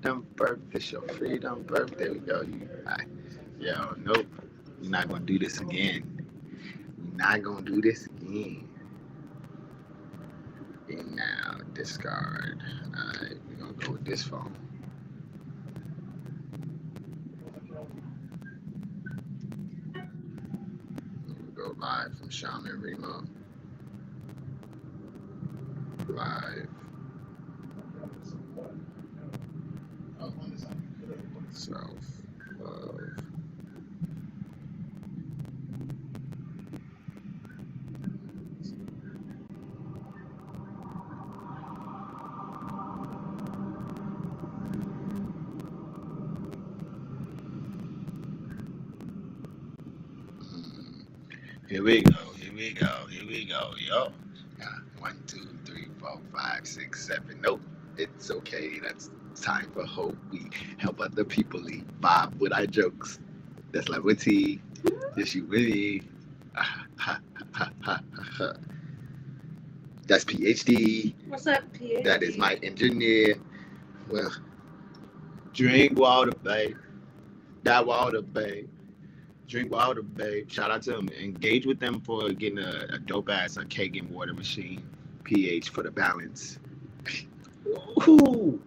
birthday, it's your freedom birthday. There we go. Yo, nope. We're not gonna do this again. We're not gonna do this again. And now discard. Alright, we're gonna go with this phone. We go live from Shaman Remo. Live. Self love. Here we go. Here we go. Here we go. Yo. 1, 2, 3, 4, 5, 6, 7. Nope. It's okay. That's time for hope. We help other people leave Bob with our jokes. That's like with tea. Yes, you really. That's PhD. What's up, PhD? That is my engineer. Well, drink water, babe. That water, babe. Drink water, babe. Shout out to them. Engage with them for getting a dope ass cake and water machine. pH for the balance. Ooh.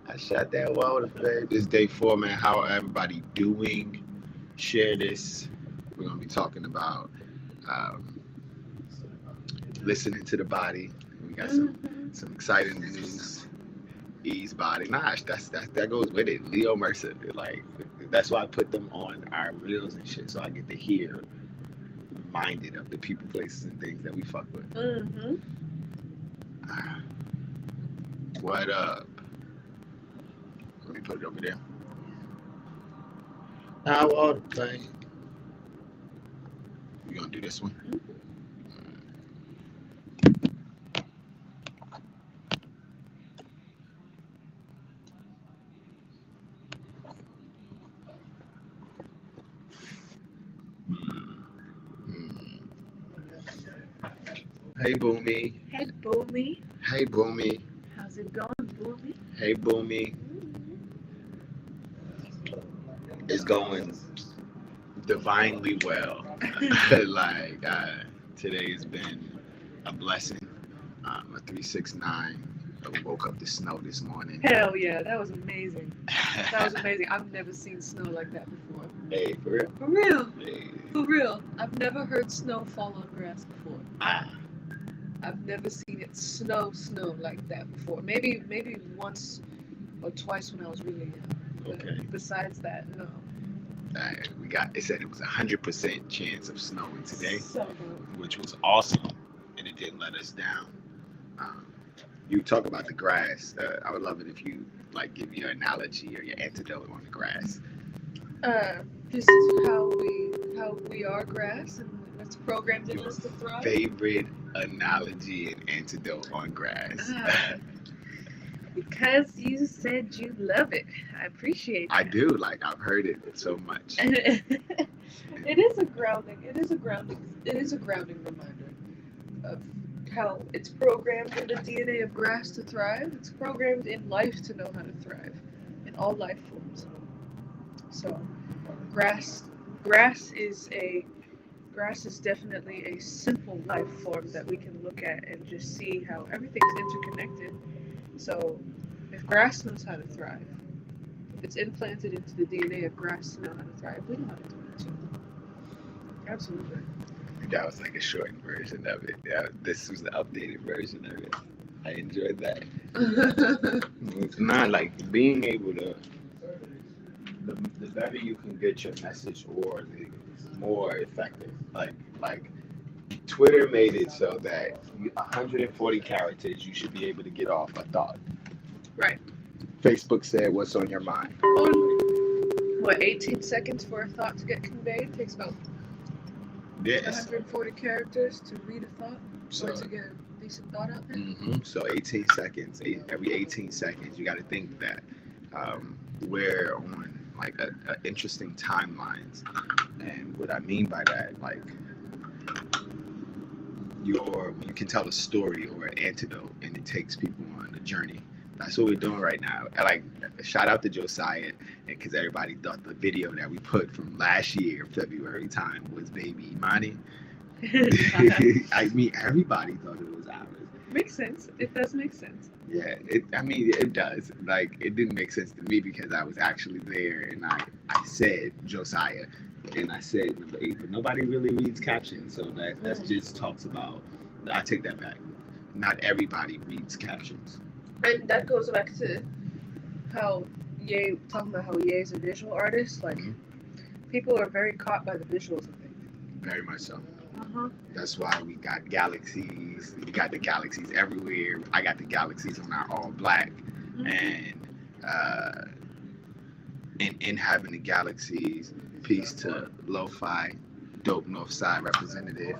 I shot that water, babe. This day 4, man. How everybody doing? Share this. We're gonna be talking about listening to the body. We got some exciting news. Ease body. Nah, that goes with it. Leo Mercer. Like, that's why I put them on our reels and shit, so I get to hear, reminded of the people, places, and things that we fuck with. What up? Let me put it over there. Now all the play. You gonna do this one? Hey, Boomy. Hey, Boomy. Hey, Boomy. How's it going, Boomy? Hey, Boomy. It's going divinely well. Like, today has been a blessing. A 369. I woke up to snow this morning. Hell yeah, that was amazing. That was amazing. I've never seen snow like that before. Hey, for real? For real. Hey. For real. I've never heard snow fall on grass before. Ah. I've never seen it snow like that before. Maybe once or twice when I was really young. But Okay. besides that, no. It said it was 100% chance of snowing today, So dope. which was awesome, and it didn't let us down. You talk about the grass. I would love it if you like give your analogy or your antidote on the grass. Just how we are grass and it's programmed in us to thrive. Favorite analogy and antidote on grass. Because you said you love it. I appreciate that. I do. Like, I've heard it so much. It is a grounding reminder of how it's programmed in the DNA of grass to thrive. It's programmed in life to know how to thrive in all life forms. So grass is definitely a simple life form that we can look at and just see how everything's interconnected. So if grass knows how to thrive, if it's implanted into the DNA of grass to know how to thrive, we know how to do it too. Absolutely. That was like a shortened version of it. Yeah, this was the updated version of it. I enjoyed that. It's not like being able to, the better you can get your message, or the more effective. Like Twitter made it so that 140 characters you should be able to get off a thought. Right. Facebook said, "What's on your mind?" What, 18 seconds for a thought to get conveyed? It takes about Yes. 140 characters to read a thought, So, or to get a decent thought out there. So 18 seconds. Every 18 seconds, you got to think that we're on like a interesting timelines. And what I mean by that, like, you can tell a story or an antidote, and it takes people on a journey That's what we're doing right now. Like, shout out to Josiah, because everybody thought the video that we put from last year, February time, was baby Imani. I mean, everybody thought it was ours. Makes sense. It does make sense. Yeah, it does. Like, it didn't make sense to me because I was actually there, and I said Josiah, and I said number 8, but nobody really reads captions, so that just talks about. I take that back. Not everybody reads captions. And that goes back to how talking about how Ye is a visual artist. Like, people are very caught by the visuals of things. Very much so. That's why we got galaxies. We got the galaxies everywhere. I got the galaxies on our all black, and in having the galaxies, peace to Lo-Fi, dope Northside representative,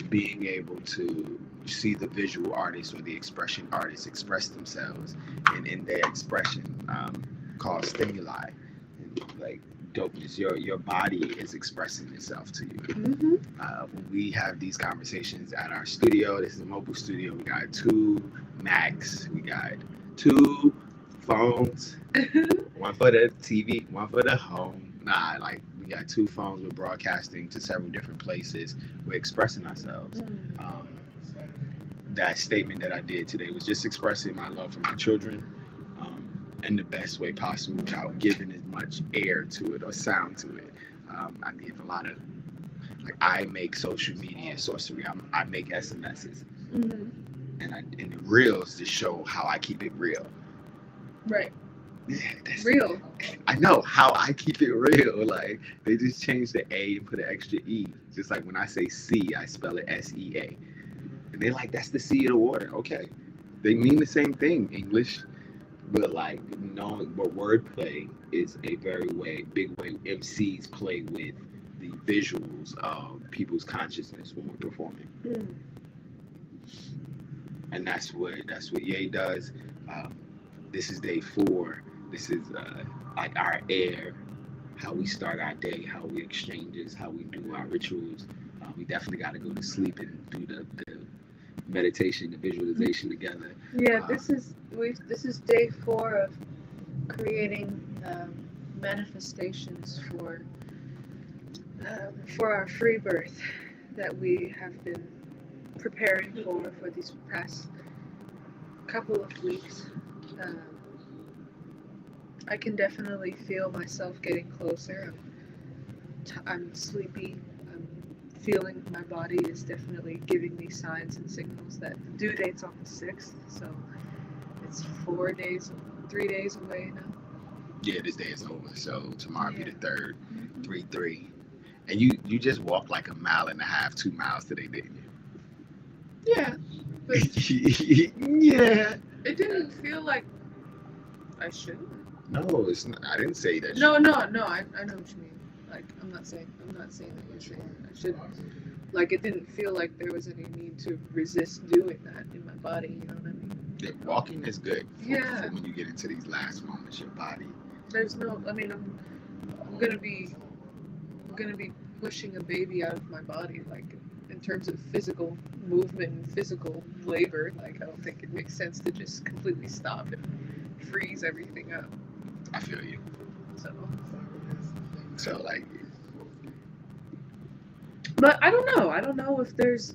being able to see the visual artists or the expression artists express themselves, and in their expression, called stimuli, and like dopeness. Your body is expressing itself to you. When we have these conversations at our studio, this is a mobile studio. We got 2 Macs, we got 2 phones, one for the TV, one for the home. We got 2 phones. We're broadcasting to several different places. We're expressing ourselves. That statement that I did today was just expressing my love for my children, in the best way possible without giving as much air to it or sound to it. I give a lot of, like, I make social media sorcery. I make SMSs, and the reels just show how I keep it real. Right. Yeah, that's real. I know how I keep it real. Like, they just changed the A and put an extra E. Just like when I say C, I spell it SEA. And they're like, that's the sea of the water. Okay. They mean the same thing, English. But like, knowing what wordplay is a very big way MCs play with the visuals of people's consciousness when we're performing. And that's what Ye does. This is day 4. This is like our air, how we start our day, how we exchanges, how we do our rituals. We definitely got to go to sleep and do the meditation, the visualization together. Yeah, this is day 4 of creating manifestations for our free birth that we have been preparing for these past couple of weeks. I can definitely feel myself getting closer. I'm sleepy. I'm feeling my body is definitely giving me signs and signals that the due date's on the 6th, so it's 3 days away now. Yeah, this day is over, so tomorrow be the 3rd, 3-3. And you just walked like 1.5 miles, 2 miles today, didn't you? Yeah. But yeah. It didn't feel like I should. No, it's not. I didn't say that. No. I know what you mean. Like, I'm not saying that you're saying I should. Like, it didn't feel like there was any need to resist doing that in my body. You know what I mean? Yeah, walking is good. Yeah. For when you get into these last moments, your body. There's no. I mean, I'm gonna be pushing a baby out of my body, like, in terms of physical movement and physical labor. Like, I don't think it makes sense to just completely stop and freeze everything up. I feel you. So like. But I don't know. I don't know if there's.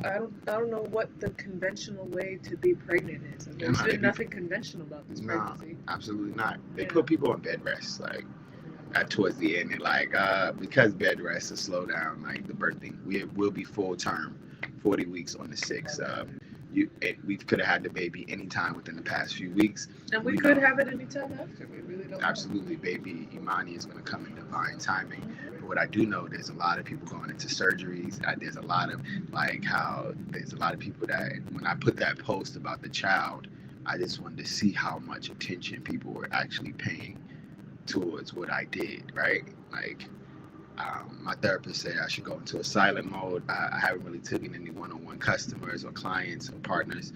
I don't know what the conventional way to be pregnant is. And there's been nothing conventional about this pregnancy. No, absolutely not. They put people on bed rest, like, towards the end, and like, because bed rest will slow down like the birthing. We will be full term, 40 weeks on the 6th. We could have had the baby anytime within the past few weeks. And we could have it anytime after. We really don't. Absolutely, baby Imani is going to come in divine timing. But what I do know, there's a lot of people going into surgeries. There's a lot of people that, when I put that post about the child, I just wanted to see how much attention people were actually paying towards what I did, right? Like, my therapist said I should go into a silent mode. I haven't really taken any one-on-one customers or clients or partners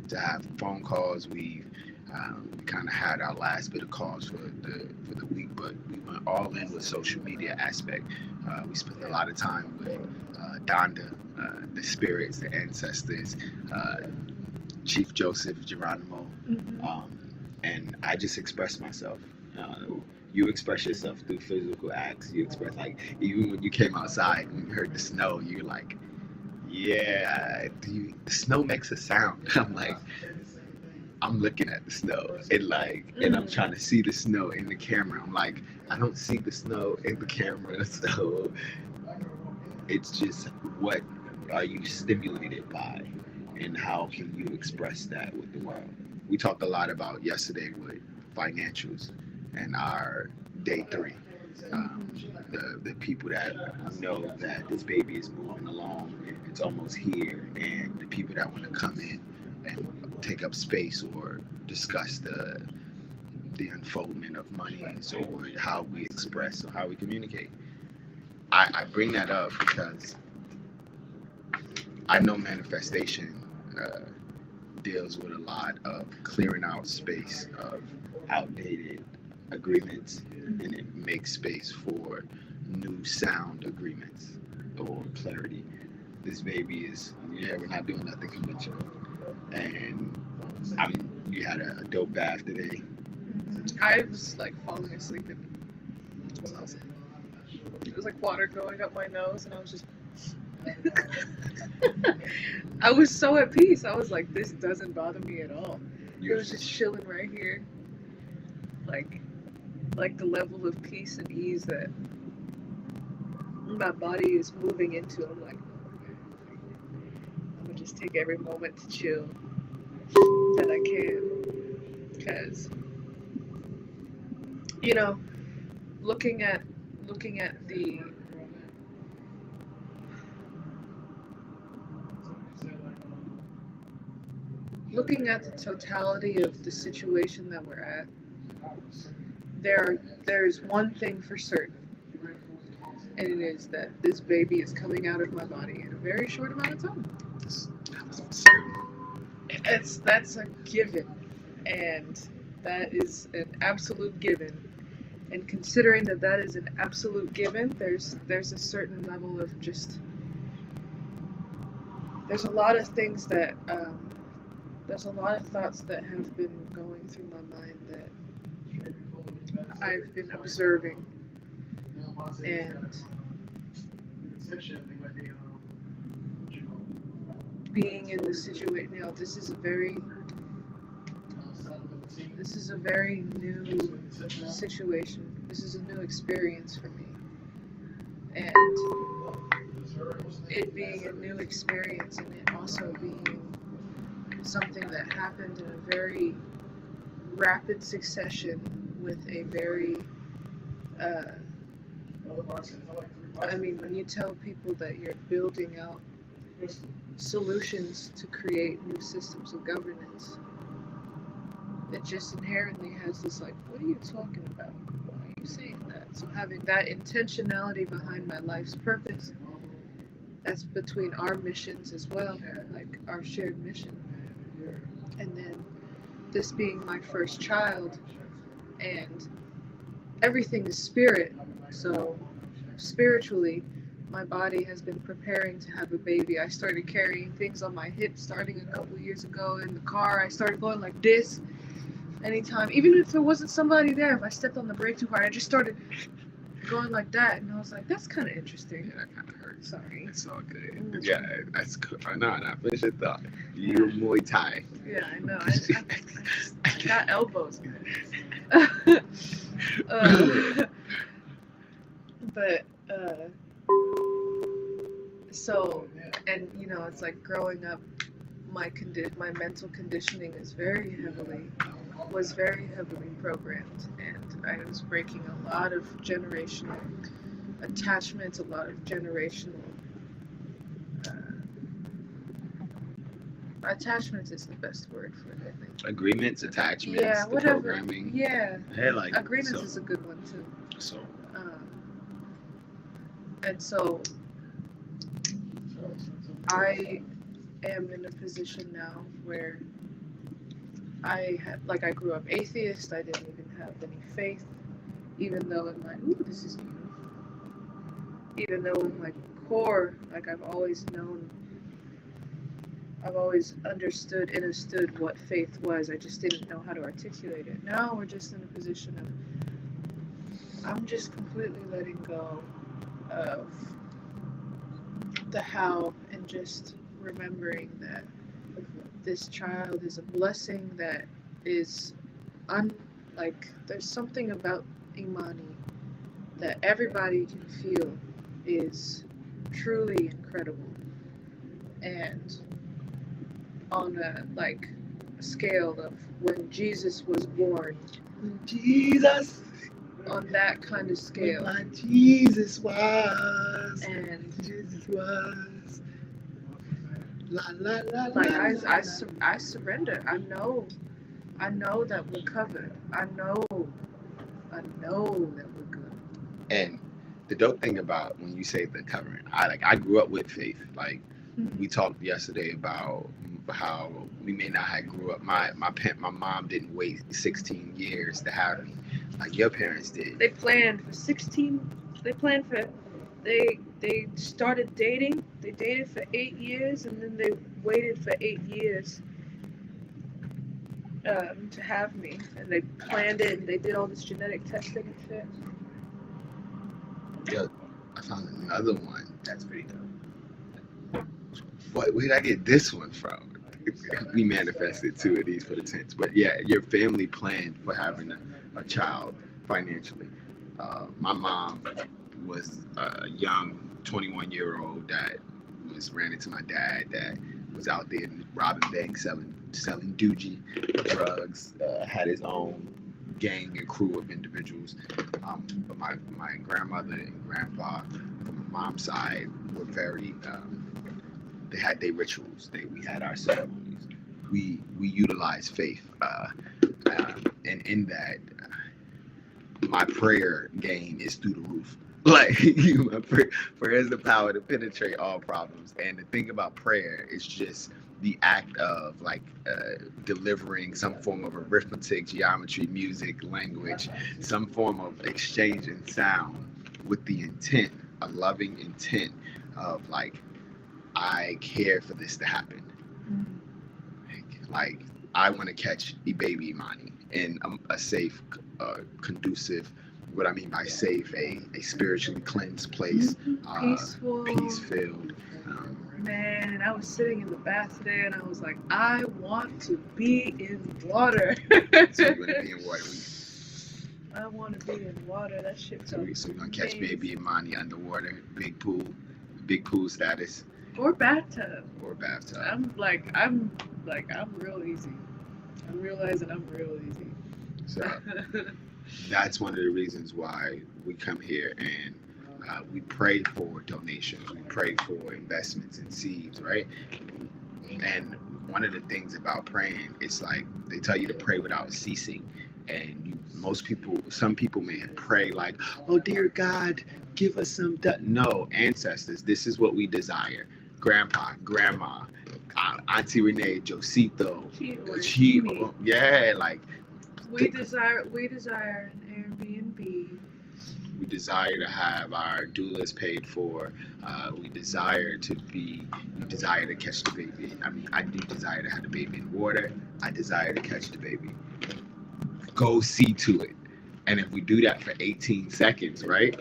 to have phone calls. We kind of had our last bit of calls for the week, but we went all in with social media aspect. We spent a lot of time with Donda, the spirits, the ancestors, Chief Joseph Geronimo, Mm-hmm. and I just express myself. You express yourself through physical acts. You express, like, even when you came outside and you heard the snow, you're like, yeah, the snow makes a sound. I'm like, I'm looking at the snow and I'm trying to see the snow in the camera. I'm like, I don't see the snow in the camera. So it's just, what are you stimulated by, and how can you express that with the world? We talked a lot about yesterday with financials and our day 3. The people that know that this baby is moving along, it's almost here, and the people that want to come in and take up space or discuss the unfoldment of money, or how we express or how we communicate. I bring that up because I know manifestation deals with a lot of clearing out space of outdated agreements, and it makes space for new sound agreements or clarity. This baby is, yeah, we're not doing nothing conventional. And I mean, you had a dope bath today. I was like falling asleep, and it was awesome. It was like water going up my nose, and I was just. I was so at peace. I was like, this doesn't bother me at all. It was just chilling right here, like the level of peace and ease that my body is moving into. I'm like, I'm gonna just take every moment to chill that I can, because you know, looking at the totality of the situation that we're at, there's one thing for certain, and it is that this baby is coming out of my body in a very short amount of time. That's a given, and that is an absolute given. And considering that that is an absolute given, there's a certain level of just, there's a lot of things that there's a lot of thoughts that have been going through my mind that I've been observing, and being in the situation now. This is a very new situation. This is a new experience for me, and it being a new experience, and it also being something that happened in a very rapid succession with a very I mean, when you tell people that you're building out solutions to create new systems of governance, it just inherently has this, like, what are you talking about? Why are you saying that? So having that intentionality behind my life's purpose, that's between our missions as well, like our shared mission. And then this being my first child, and everything is spirit, so spiritually, my body has been preparing to have a baby. I started carrying things on my hips starting a couple years ago in the car. I started going like this anytime, even if there wasn't somebody there. If I stepped on the brake too hard, I just started going like that, and I was like, that's kind of interesting. Yeah, that kind of hurt. Sorry. It's all good. Yeah, that's good. No, finish your thought. You're Muay Thai. Yeah, I know. I got elbows. But so, and you know, it's like growing up, my mental conditioning was very heavily programmed, and I was breaking a lot of generational attachments, a lot of generational attachments is the best word for it, I think. Agreements, attachments, yeah, the whatever. Programming. Yeah, Hey, like, agreements is a good one too. So, and so I am in a position now where I grew up atheist. I didn't even have any faith, even though in my this is new. Even though in my core, like I've always known I've always understood and understood what faith was. I just didn't know how to articulate it. Now we're just in a position of I'm just completely letting go of the how and just remembering that this child is a blessing that is there's something about Imani that everybody can feel is truly incredible. And on a scale of when Jesus was born, Jesus, on that kind of scale. my Jesus was, and Jesus was. La la la like la. I surrender. I know that we're covered. I know that we're good. And the dope thing about when you say the covering, I grew up with faith. Like we talked yesterday about how we may not have grew up. My mom didn't wait 16 years to have me, like your parents did. They planned for 16. They started dating. They dated for 8 years, and then they waited for 8 years to have me. And they planned it. And they did all this genetic testing and shit. Yeah, I found another one. That's pretty dope. Where did I get this one from? We manifested 2 of these for the tents. But yeah, your family planned for having a child financially. My mom was a young 21-year-old that ran into my dad that was out there robbing banks, selling doogie, drugs, had his own gang and crew of individuals. But my grandmother and grandpa from my mom's side were very, they had their rituals. We had our ceremonies. We utilized faith. And in that, my prayer game is through the roof. Like, my prayer has the power to penetrate all problems. And the thing about prayer is just the act of delivering some form of arithmetic, geometry, music, language, some form of exchange in sound with the intent, a loving intent of I care for this to happen. Like I want to catch a baby Imani in a safe, conducive. What I mean by safe, a spiritually cleansed place, peaceful, peace-filled. Man, I was sitting in the bath today, and I was like, I want to be in water. So you want to be in water? I want to be in water. That shit. So we're gonna catch baby Imani underwater, big pool status. Or bathtub. I'm real easy. I'm realizing I'm real easy. So that's one of the reasons why we come here and we pray for donations. We pray for investments and seeds, right? And one of the things about praying, it's like they tell you to pray without ceasing. And some people may pray like, oh, dear God, give us some. No, ancestors, this is what we desire. Grandpa, grandma, Auntie Renee, Josito, Chico. Yeah, we desire an Airbnb. We desire to have our doulas paid for. We desire to catch the baby. I mean, I do desire to have the baby in water. I desire to catch the baby. Go see to it. And if we do that for 18 seconds, right?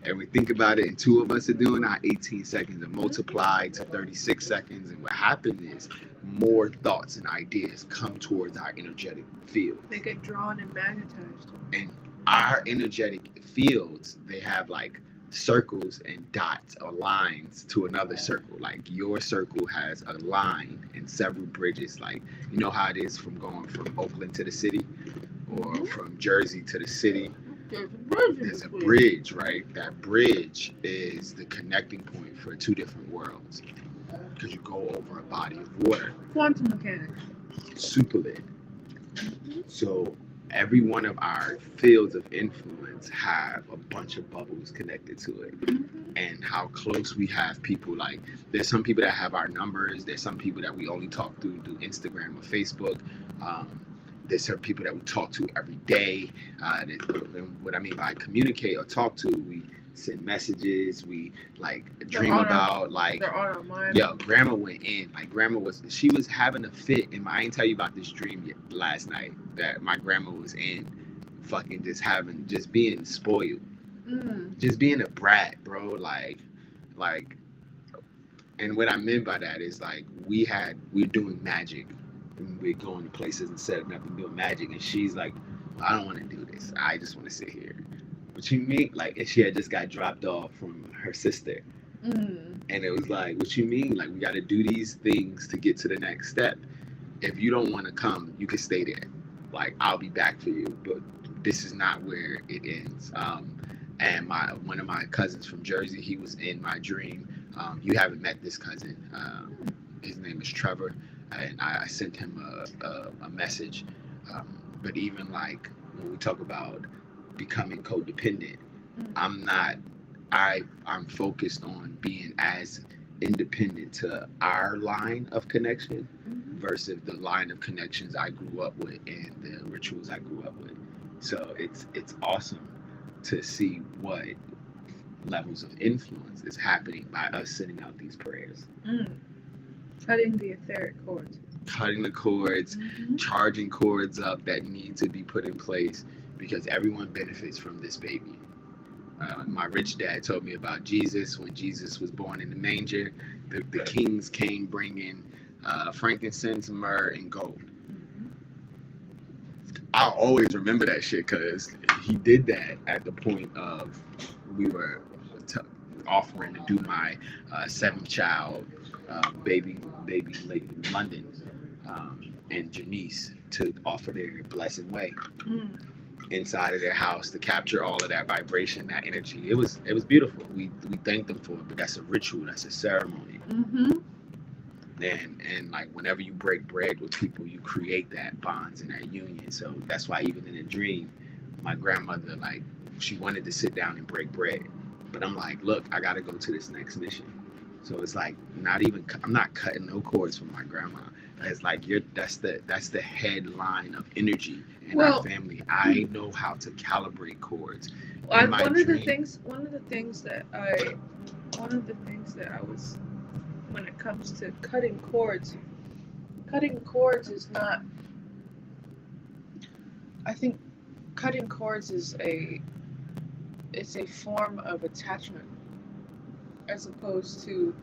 And we think about it, and 2 of us are doing our 18 seconds and multiply to 36 seconds. And what happens is more thoughts and ideas come towards our energetic field. They get drawn and magnetized. And our energetic fields, they have circles and dots or lines to another circle. Like your circle has a line and several bridges. Like, you know how it is from going from Oakland to the city or from Jersey to the city. There's a bridge, right? That bridge is the connecting point for 2 different worlds because you go over a body of water. Quantum mechanics. Super lit. So every one of our fields of influence have a bunch of bubbles connected to it. And how close we have people. Like, there's some people that have our numbers. There's some people that we only talk through Instagram or Facebook. There's certain people that we talk to every day. What I mean by communicate or talk to, send messages. We like They're dream on about like. They're on our mind. Yo, grandma went in. Like grandma she was having a fit. And I ain't tell you about this dream yet last night that my grandma was in, fucking just being spoiled, just being a brat, bro. Like, and what I meant by that is like we're doing magic, and we're going to places and setting up and doing magic, and she's like, I don't want to do this. I just want to sit here. What you mean? Like, and she had just got dropped off from her sister. And it was like, what you mean? Like, we got to do these things to get to the next step. If you don't want to come, you can stay there. Like, I'll be back for you. But this is not where it ends. And one of my cousins from Jersey, he was in my dream. You haven't met this cousin. His name is Trevor. And I sent him a message. But even like when we talk about becoming codependent, I'm not. I'm focused on being as independent to our line of connection versus the line of connections I grew up with and the rituals I grew up with. So it's awesome to see what levels of influence is happening by us sending out these prayers. Cutting the etheric cords. Cutting the cords, charging cords up that need to be put in place because everyone benefits from this baby. My rich dad told me about Jesus. When Jesus was born in the manger, the kings came bringing frankincense, myrrh, and gold. I'll always remember that shit because he did that at the point of we were offering to do my seventh child, baby lady in London, and Janice to offer their blessed way inside of their house to capture all of that vibration, that energy. It was beautiful. We thanked them for it, but that's a ritual, that's a ceremony. And like whenever you break bread with people, you create that bonds and that union. So that's why even in a dream, my grandmother, like, she wanted to sit down and break bread, but I'm like, look, I gotta go to this next mission. So it's like I'm not cutting no cords from my grandma. It's like that's the headline of energy in our family. I know how to calibrate cords. One of the things that I was, when it comes to cutting cords is not. I think cutting cords is it's a form of attachment as opposed to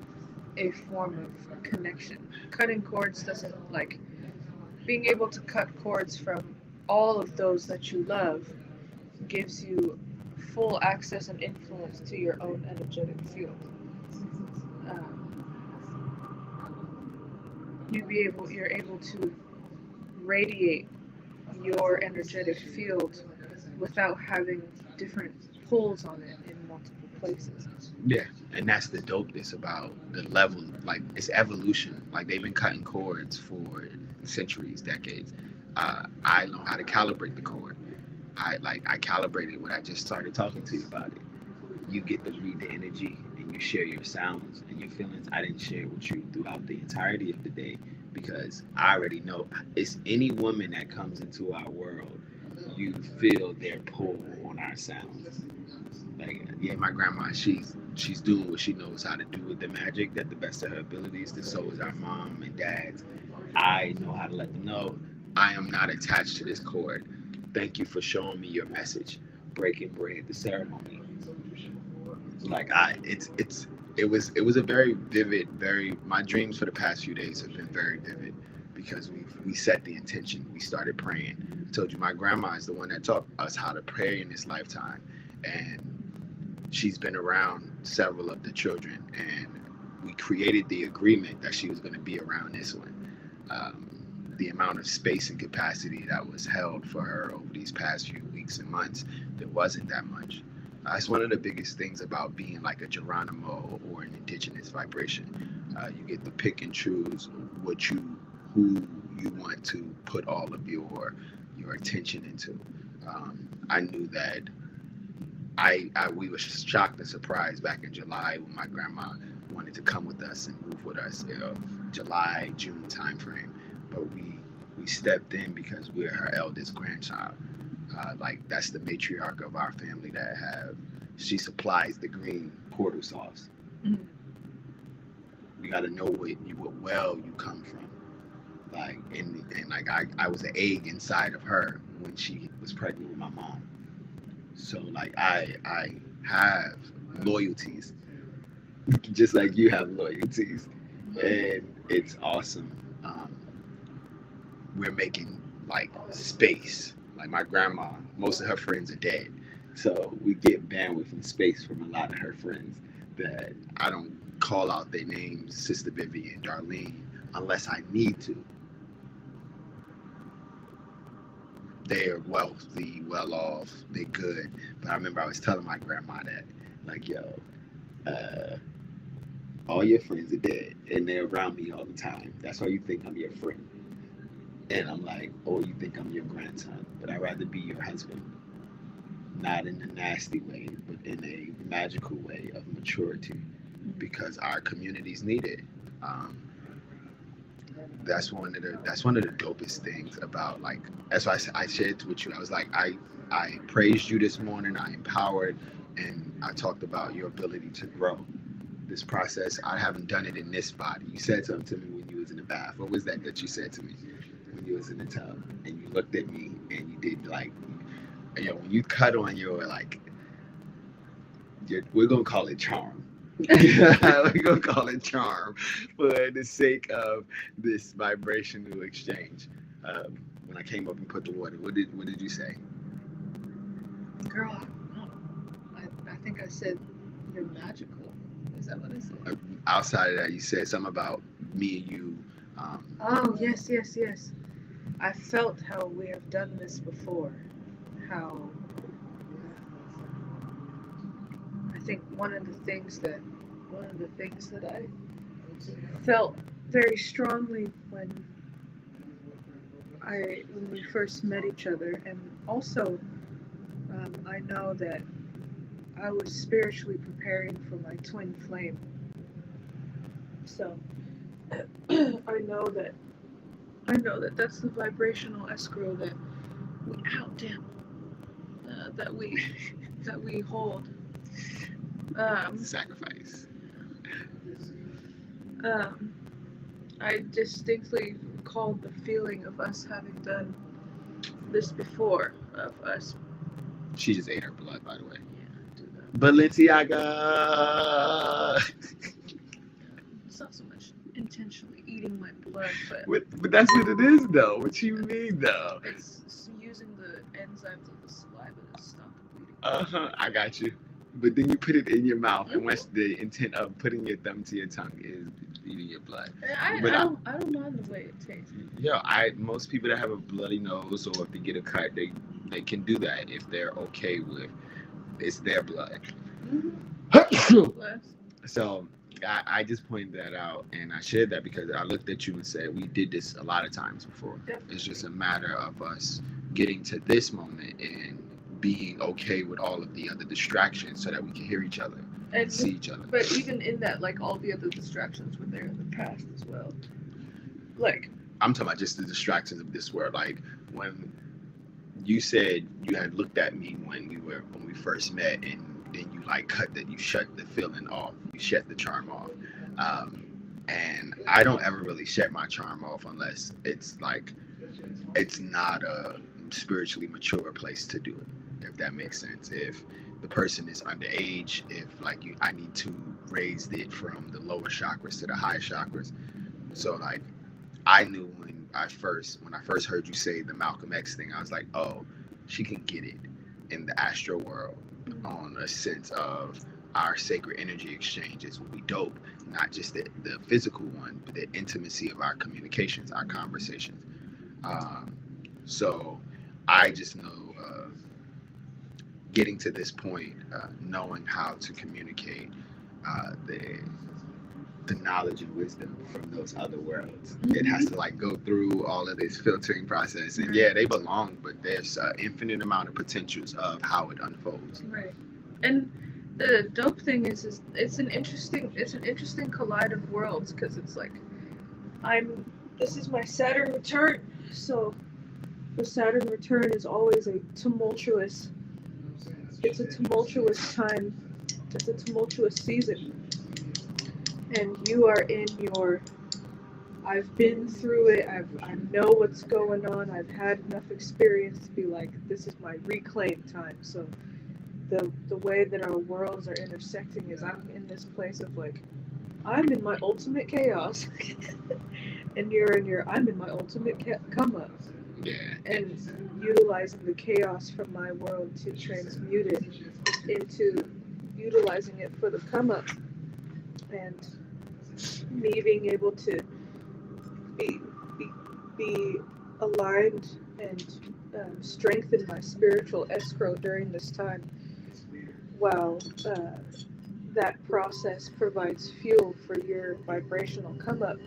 a form of connection. Cutting cords doesn't, like, being able to cut cords from all of those that you love gives you full access and influence to your own energetic field. You're able to radiate your energetic field without having different pulls on it in multiple places. Yeah, and that's the dopeness about the level. Like, it's evolution. Like, they've been cutting cords for centuries, decades. I know how to calibrate the cord. I calibrated when I just started talking to you about it. You get to read the energy and you share your sounds and your feelings. I didn't share with you throughout the entirety of the day because I already know it's any woman that comes into our world, you feel their pull on our sounds. Like, yeah, my grandma, she's doing what she knows how to do with the magic at the best of her abilities. So is our mom and dads. I know how to let them know I am not attached to this cord. Thank you for showing me your message. Breaking bread, the ceremony. Like, it was a very vivid, my dreams for the past few days have been very vivid because we set the intention. We started praying. I told you my grandma is the one that taught us how to pray in this lifetime, and she's been around several of the children, and we created the agreement that she was going to be around this one. The amount of space and capacity that was held for her over these past few weeks and months, there wasn't that much. It's one of the biggest things about being like a Geronimo or an indigenous vibration. You get to pick and choose who you want to put all of your attention into. I knew that we were shocked and surprised back in July when my grandma wanted to come with us and move with us, July, June timeframe. But we stepped in because we're her eldest grandchild. Like, that's the matriarch of our family that have she supplies the green portal sauce. Mhm. You got to know what well you come from. Like, and like I was an egg inside of her when she was pregnant with my mom. So like I have loyalties, just like you have loyalties, and it's awesome. We're making like space. Like my grandma, most of her friends are dead, so we get bandwidth and space from a lot of her friends that I don't call out their names, Sister Vivian, Darlene, unless I need to. They're wealthy, well off, they're good. But I remember I was telling my grandma that, like, yo, uh, all your friends are dead and they're around me all the time. That's why you think I'm your friend. And I'm like, oh, you think I'm your grandson, but I'd rather be your husband. Not in a nasty way, but in a magical way of maturity, because our communities need it. Um, that's one of the dopest things about, like, that's why I shared with you. I was like, I praised you this morning. I empowered, and I talked about your ability to grow. This process, I haven't done it in this body. You said something to me when you was in the bath. What was that you said to me when you was in the tub and you looked at me and you did, like, you know, when you cut on your, like, we're gonna call it charm. We're gonna call it charm for the sake of this vibrational exchange. When I came up and put the water, what did you say? Girl, I don't know. I think I said you're magical. Is that what I said? Outside of that, you said something about me and you. Oh, yes, yes, yes. I felt how we have done this before. How I think one of the things that I felt very strongly when we first met each other, and also I know that I was spiritually preparing for my twin flame. So I know that that's the vibrational escrow that that we hold. Sacrifice. I distinctly recalled the feeling of us having done this before, of us. She just ate her blood, by the way. Yeah, do that. Balenciaga. It's not so much intentionally eating my blood, But that's what it is, though. What you mean, though? it's using the enzymes of the saliva to stop the bleeding. I got you. But then you put it in your mouth, and what's the intent of putting your thumb to your tongue is eating your blood. I don't mind the way it tastes. Yeah, most people that have a bloody nose or if they get a cut, they can do that if they're okay with it's their blood. Mm-hmm. So I just pointed that out, and I shared that because I looked at you and said we did this a lot of times before. Definitely. It's just a matter of us getting to this moment and being okay with all of the other distractions so that we can hear each other and see each other. But even in that, like, all the other distractions were there in the past as well. Like, I'm talking about just the distractions of this world. Like when you said you had looked at me when we first met, and then you like you shut the feeling off, you shut the charm off. And I don't ever really shut my charm off unless it's like it's not a spiritually mature place to do it, if that makes sense. If the person is underage, if like I need to raise it from the lower chakras to the higher chakras. So like I knew when I first heard you say the Malcolm X thing, I was like, oh, she can get it in the astral world on a sense of our sacred energy exchanges will be dope, not just the physical one, but the intimacy of our communications, our conversations. So I just know getting to this point, knowing how to communicate the knowledge and wisdom from those other worlds. It has to like go through all of this filtering process, and yeah, they belong, but there's an infinite amount of potentials of how it unfolds. Right. And the dope thing is it's an interesting collide of worlds, because it's like this is my Saturn return, so the Saturn return is always a tumultuous it's a tumultuous time. It's a tumultuous season, and you are in your. I've been through it. I know what's going on. I've had enough experience to be like, this is my reclaim time. So the way that our worlds are intersecting is I'm in this place of like, I'm in my ultimate chaos, and you're in your I'm in my ultimate come up. Yeah. And utilizing the chaos from my world to transmute it into utilizing it for the come up, and me being able to be be, be aligned and strengthen my spiritual escrow during this time, while that process provides fuel for your vibrational come up,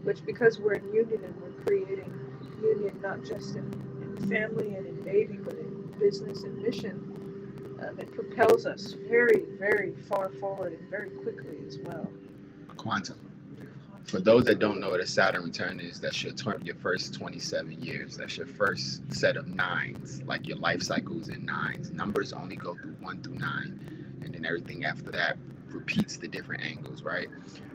which, because we're in union and we're creating union not just in family and in baby, but in business and mission, it propels us very, very far forward and very quickly as well. Quantum. For those that don't know what a Saturn return is, that's your first 27 years. That's your first set of nines, like your life cycles in nines. Numbers only go through 1 through 9, and then everything after that repeats the different angles, right?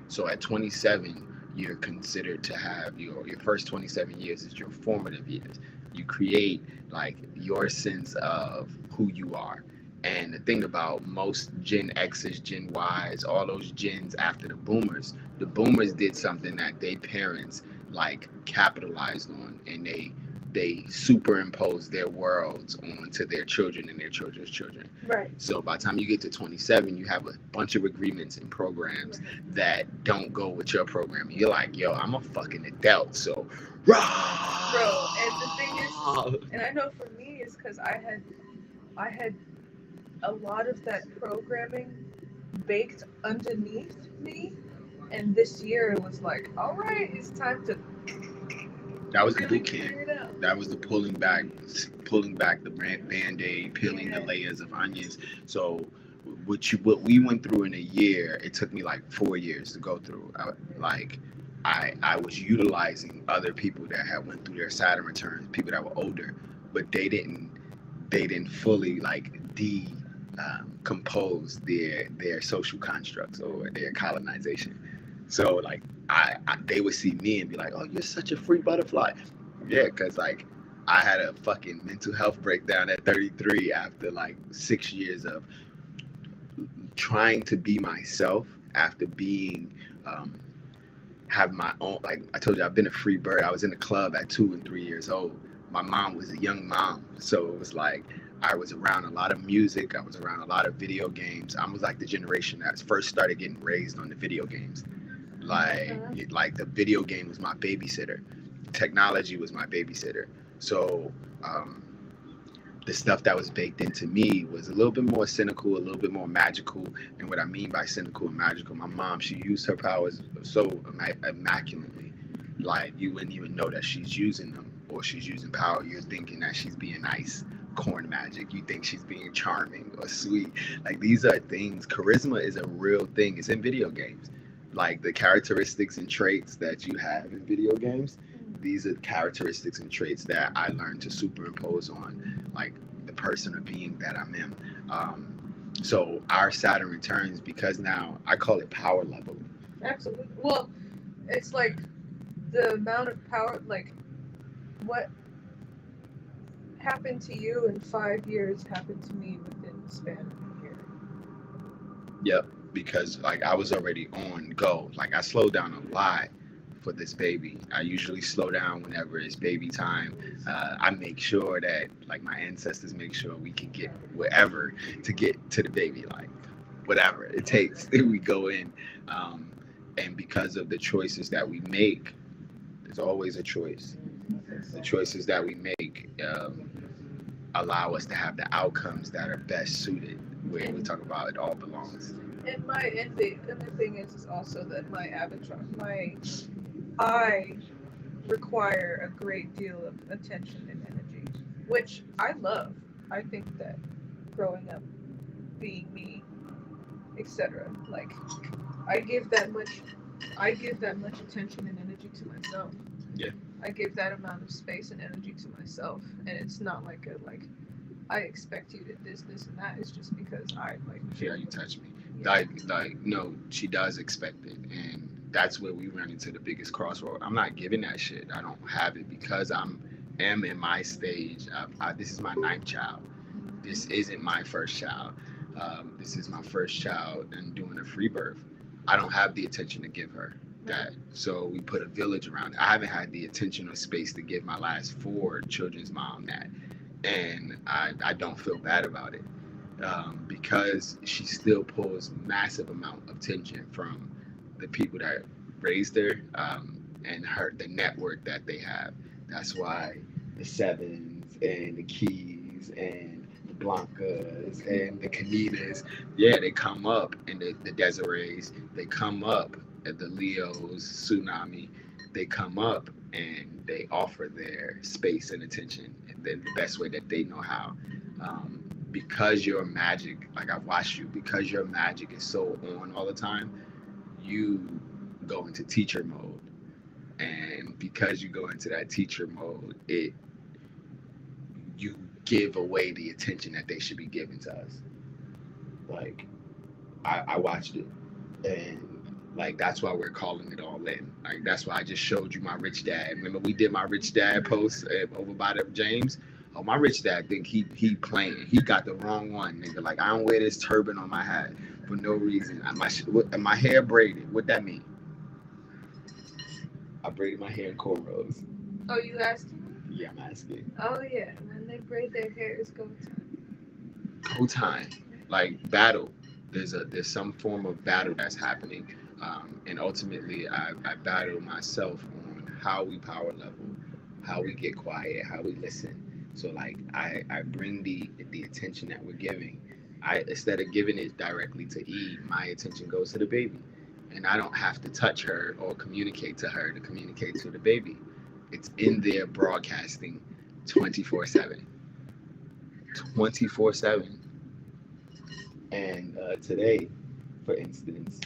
So at 27, you're considered to have your first 27 years is your formative years. You create like your sense of who you are. And the thing about most Gen X's, Gen Y's, all those gens after the boomers did something that their parents like capitalized on, and they superimposed their worlds onto their children and their children's children. Right. So by the time you get to 27, you have a bunch of agreements and programs that don't go with your program. You're like, yo, I'm a fucking adult, so rah! Bro, and the thing is, and I know for me is because I had a lot of that programming baked underneath me, and this year it was like, all right, it's time to. That was the really boot camp. figure it out. That was the pulling back the band-aid, peeling the layers of onions. So what we went through in a year, it took me like 4 years to go through. I was utilizing other people that had went through their Saturn returns, people that were older, but they didn't fully like compose their social constructs or their colonization. So like they would see me and be like, oh, you're such a free butterfly. Yeah, because like I had a fucking mental health breakdown at 33 after like 6 years of trying to be myself after being have my own, like I told you, I've been a free bird. I was in a club at 2 and 3 years old. My mom was a young mom, so it was like I was around a lot of music. I was around a lot of video games. I was like the generation that first started getting raised on the video games. Like the video game was my babysitter. Technology was my babysitter. So the stuff that was baked into me was a little bit more cynical, a little bit more magical. And what I mean by cynical and magical, my mom, she used her powers so immaculately. Like you wouldn't even know that she's using them or she's using power. You're thinking that she's being nice. Corn magic. You think she's being charming or sweet. Like these are things. Charisma is a real thing. It's in video games. Like the characteristics and traits that you have in video games, these are characteristics and traits that I learned to superimpose on like the person or being that I'm in. So our Saturn returns because now I call it power level. Absolutely. Well, it's like the amount of power, like what happened to you in 5 years happened to me within the span of a year. Yep, because like I was already on go. Like I slowed down a lot for this baby. I usually slow down whenever it's baby time. I make sure that like my ancestors make sure we can get wherever to get to the baby, like whatever it takes. We go in, and because of the choices that we make, there's always a choice. The choices that we make allow us to have the outcomes that are best suited. Where we talk about it all belongs. And the other thing is also that my avatar, I require a great deal of attention and energy, which I love. I think that growing up, being me, etc. Like I give that much attention and energy to myself. Yeah. I give that amount of space and energy to myself, and it's not like I expect you to this, and that. It's just because I like. Yeah, you touch me. Yeah. No, she does expect it, and that's where we run into the biggest crossroad. I'm not giving that shit. I don't have it because am in my stage. This is my ninth child. This isn't my first child. This is my first child and doing a free birth. I don't have the attention to give her that. So we put a village around it. I haven't had the attention or space to give my last four children's mom that. And I don't feel bad about it because she still pulls massive amount of tension from the people that raised her and the network that they have. That's why the Sevens and the Keys and the Blancas and the Canitas, yeah, they come up, and the Desirees, they come up at the Leos, Tsunami, they come up and they offer their space and attention in the best way that they know how. Because your magic, like I've watched you, because your magic is so on all the time, you go into teacher mode. And because you go into that teacher mode, you give away the attention that they should be giving to us. Like I watched it, and like that's why we're calling it all in. Like that's why I just showed you my rich dad. Remember we did my rich dad post over by the James. Oh, my rich dad think he playing. He got the wrong one, nigga. Like I don't wear this turban on my hat for no reason. My hair braided. What that mean? I braided my hair in cornrows. Oh, you asking? Yeah, I'm asking. Oh yeah, when they braid their hair, it's go time. Go time, like battle. There's some form of battle that's happening, and ultimately I battle myself on how we power level, how we get quiet, how we listen. So like I bring the attention that we're giving. I instead of giving it directly to Eve, my attention goes to the baby, and I don't have to touch her or communicate to her to communicate to the baby. It's in there broadcasting 24/7. 24/7. And today, for instance,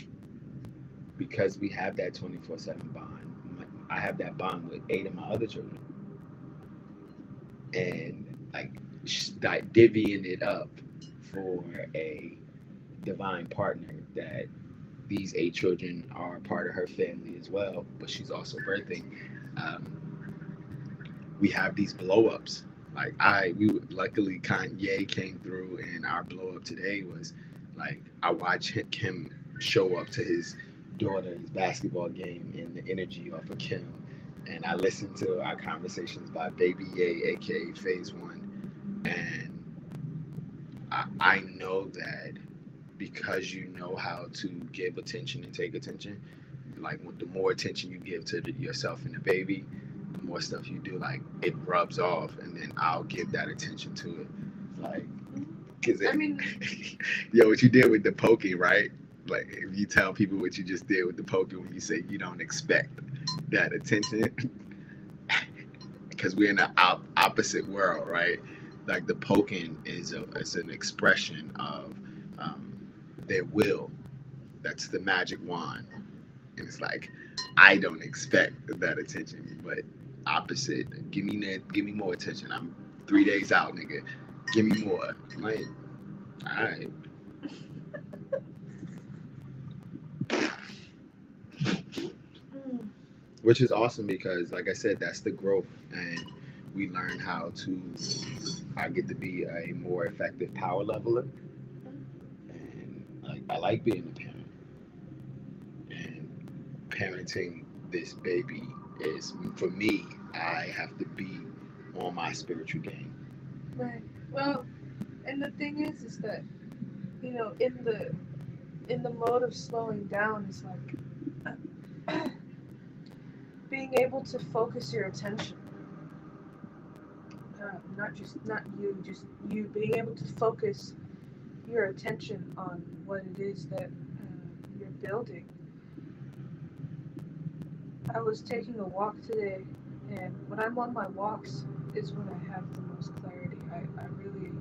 because we have that 24/7 bond, I have that bond with 8 of my other children. And like divvying it up for a divine partner that these 8 children are part of her family as well, but she's also birthing. Um, we have these blow ups. Like luckily Kanye came through, and our blow up today was like I watched him show up to his daughter's basketball game and the energy off of Kim, and I listened to our conversations by Baby Ye, aka Phase One, and I know that because you know how to give attention and take attention, like the more attention you give to yourself and the baby, the more stuff you do, like it rubs off, and then I'll give that attention to it. Like, cause I mean, yo, what you did with the poking, right? Like, if you tell people what you just did with the poking, when you say you don't expect that attention, because we're in an opposite world, right? Like the poking is an expression of their will. That's the magic wand. And it's like, I don't expect that attention, but opposite. Give me more attention. I'm 3 days out, nigga. Give me more. I'm like, all right. Which is awesome because, like I said, that's the growth, and we learn how to. I get to be a more effective power leveler, and like I like being a parent, and parenting this baby is for me. I have to be on my spiritual game. Right. Well, and the thing is that in the mode of slowing down is like being able to focus your attention. Not you, just you being able to focus your attention on what it is that you're building. I was taking a walk today, and when I'm on my walks is when I have the most clarity. I really,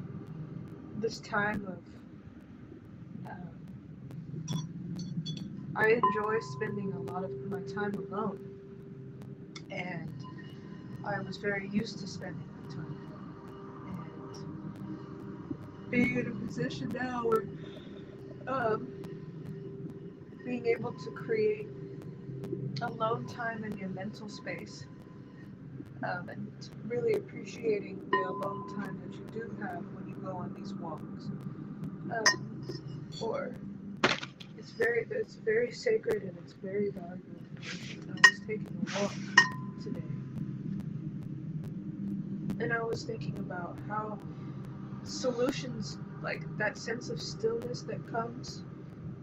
this time of, I enjoy spending a lot of my time alone, and I was very used to spending that time. being in a position now where um, being able to create alone time in your mental space, and really appreciating the alone time that you do have when you go on these walks. Or it's very sacred and it's very valuable information. I was taking a walk today, and I was thinking about how solutions, like that sense of stillness that comes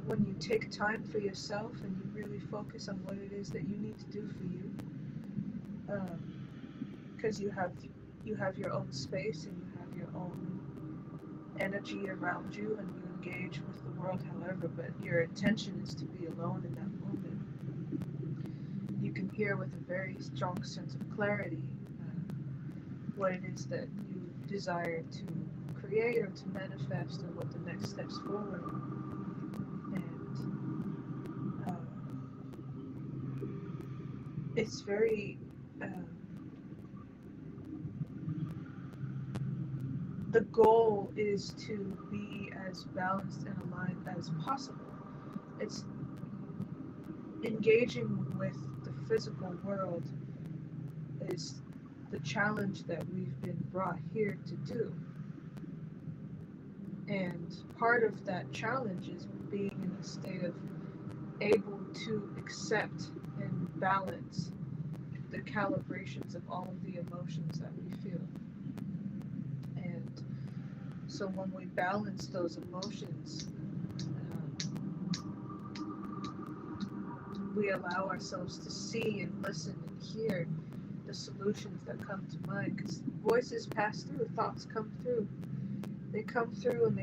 when you take time for yourself and you really focus on what it is that you need to do for you, because you have your own space and you have your own energy around you and you engage with the world however, but your intention is to be alone in that moment. You can hear with a very strong sense of clarity what it is that you desire to create or to manifest and what the next steps forward are. And it's very the goal is to be as balanced and aligned as possible. It's engaging with the physical world is the challenge that we've been brought here to do. And part of that challenge is being in a state of able to accept and balance the calibrations of all of the emotions that we feel. And so when we balance those emotions, we allow ourselves to see and listen and hear the solutions that come to mind, because voices pass through, thoughts come through. They come through and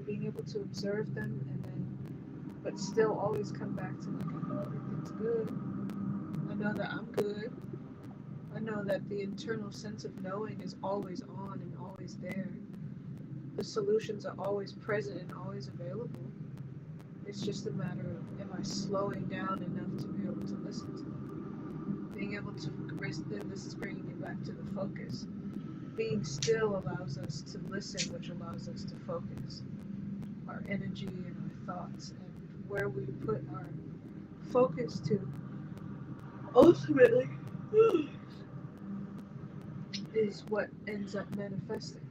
being able to observe them, and then, but still always come back to like, I know everything's good. I know that I'm good. I know that the internal sense of knowing is always on and always there. The solutions are always present and always available. It's just a matter of, am I slowing down enough to be able to listen to them? Being able to, this is bringing me back to the focus. Being still allows us to listen, which allows us to focus our energy and our thoughts, and where we put our focus to ultimately is what ends up manifesting.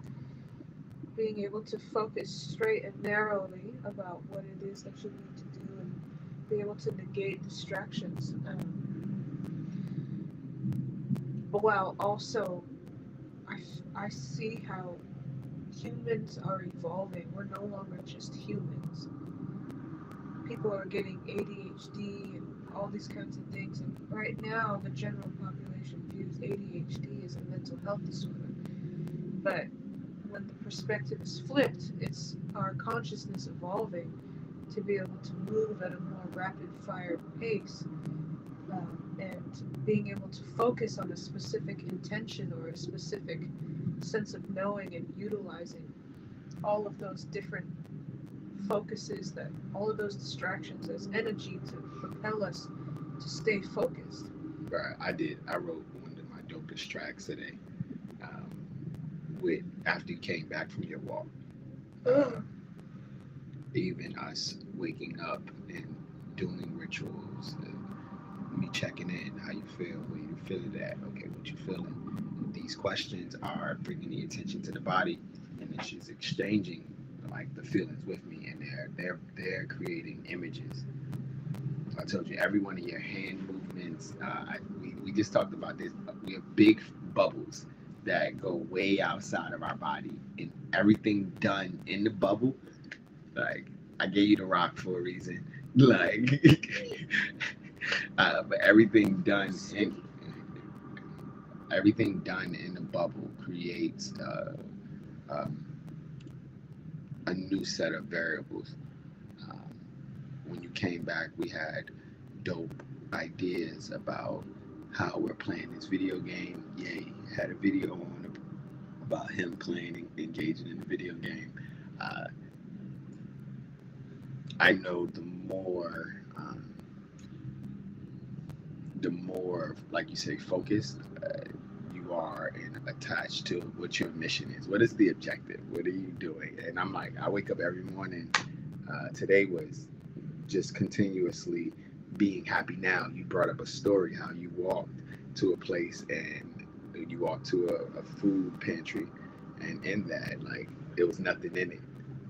Being able to focus straight and narrowly about what it is that you need to do and be able to negate distractions, while also I see how humans are evolving. We're no longer just humans. People are getting ADHD and all these kinds of things, and right now the general population views ADHD as a mental health disorder. But when the perspective is flipped, it's our consciousness evolving to be able to move at a more rapid fire pace, and being able to focus on a specific intention or a specific sense of knowing and utilizing all of those different focuses, that all of those distractions as energy to propel us to stay focused. Right, I wrote one of my dopest tracks today. With after you came back from your walk, even us waking up and doing rituals, me checking in, how you feel, where you feel it at, okay, what you feeling. These questions are bringing the attention to the body, and then she's exchanging like the feelings with me, and they're creating images. So I told you every one of your hand movements. We just talked about this. We have big bubbles that go way outside of our body, and everything done in the bubble. Like, I gave you the rock for a reason. Like, but everything done in the bubble creates a new set of variables. Um, when you came back, we had dope ideas about how we're playing this video game. Yay, had a video on about him playing, engaging in the video game. Uh, I know the more, like you say, focused you are and attached to what your mission is. What is the objective? What are you doing? and I'm like, I wake up every morning. Today was just continuously being happy. Now you brought up a story how you walked to a place and you walked to a food pantry, and in that, like, there was nothing in it,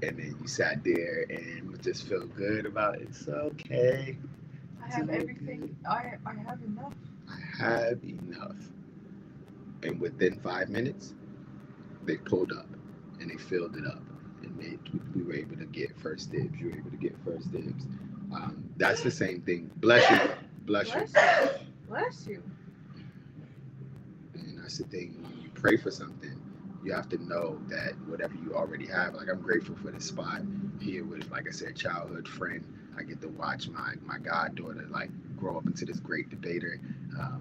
and then you sat there and just felt good about it. It's okay. I have everything. I have enough. I have enough. And within 5 minutes, they pulled up and they filled it up, and we were able to get first dibs. You were able to get first dibs. That's the same thing. Bless you. Bless you. Bless you. Bless you. And that's the thing. When you pray for something, you have to know that whatever you already have. Like, I'm grateful for this spot here with, like I said, childhood friend. I get to watch my goddaughter like grow up into this great debater. I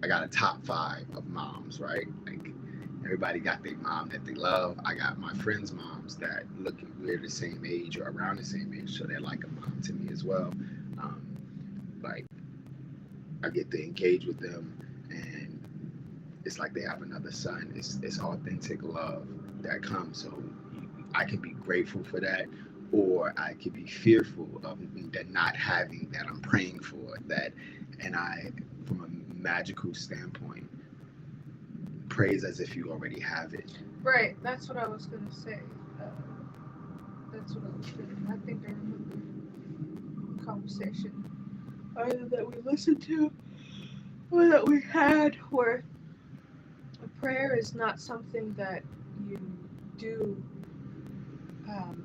got a top 5 of moms, right? Like, everybody got their mom that they love. I got my friends' moms that we're the same age or around the same age, so they're like a mom to me as well. Like, I get to engage with them, and it's like they have another son. It's authentic love that comes. So I can be grateful for that, or I could be fearful of that not having that I'm praying for that. And I, from a magical standpoint, praise as if you already have it. Right. That's what I was gonna say. That's what I was thinking. I think I remember a conversation either that we listened to or that we had where a prayer is not something that you do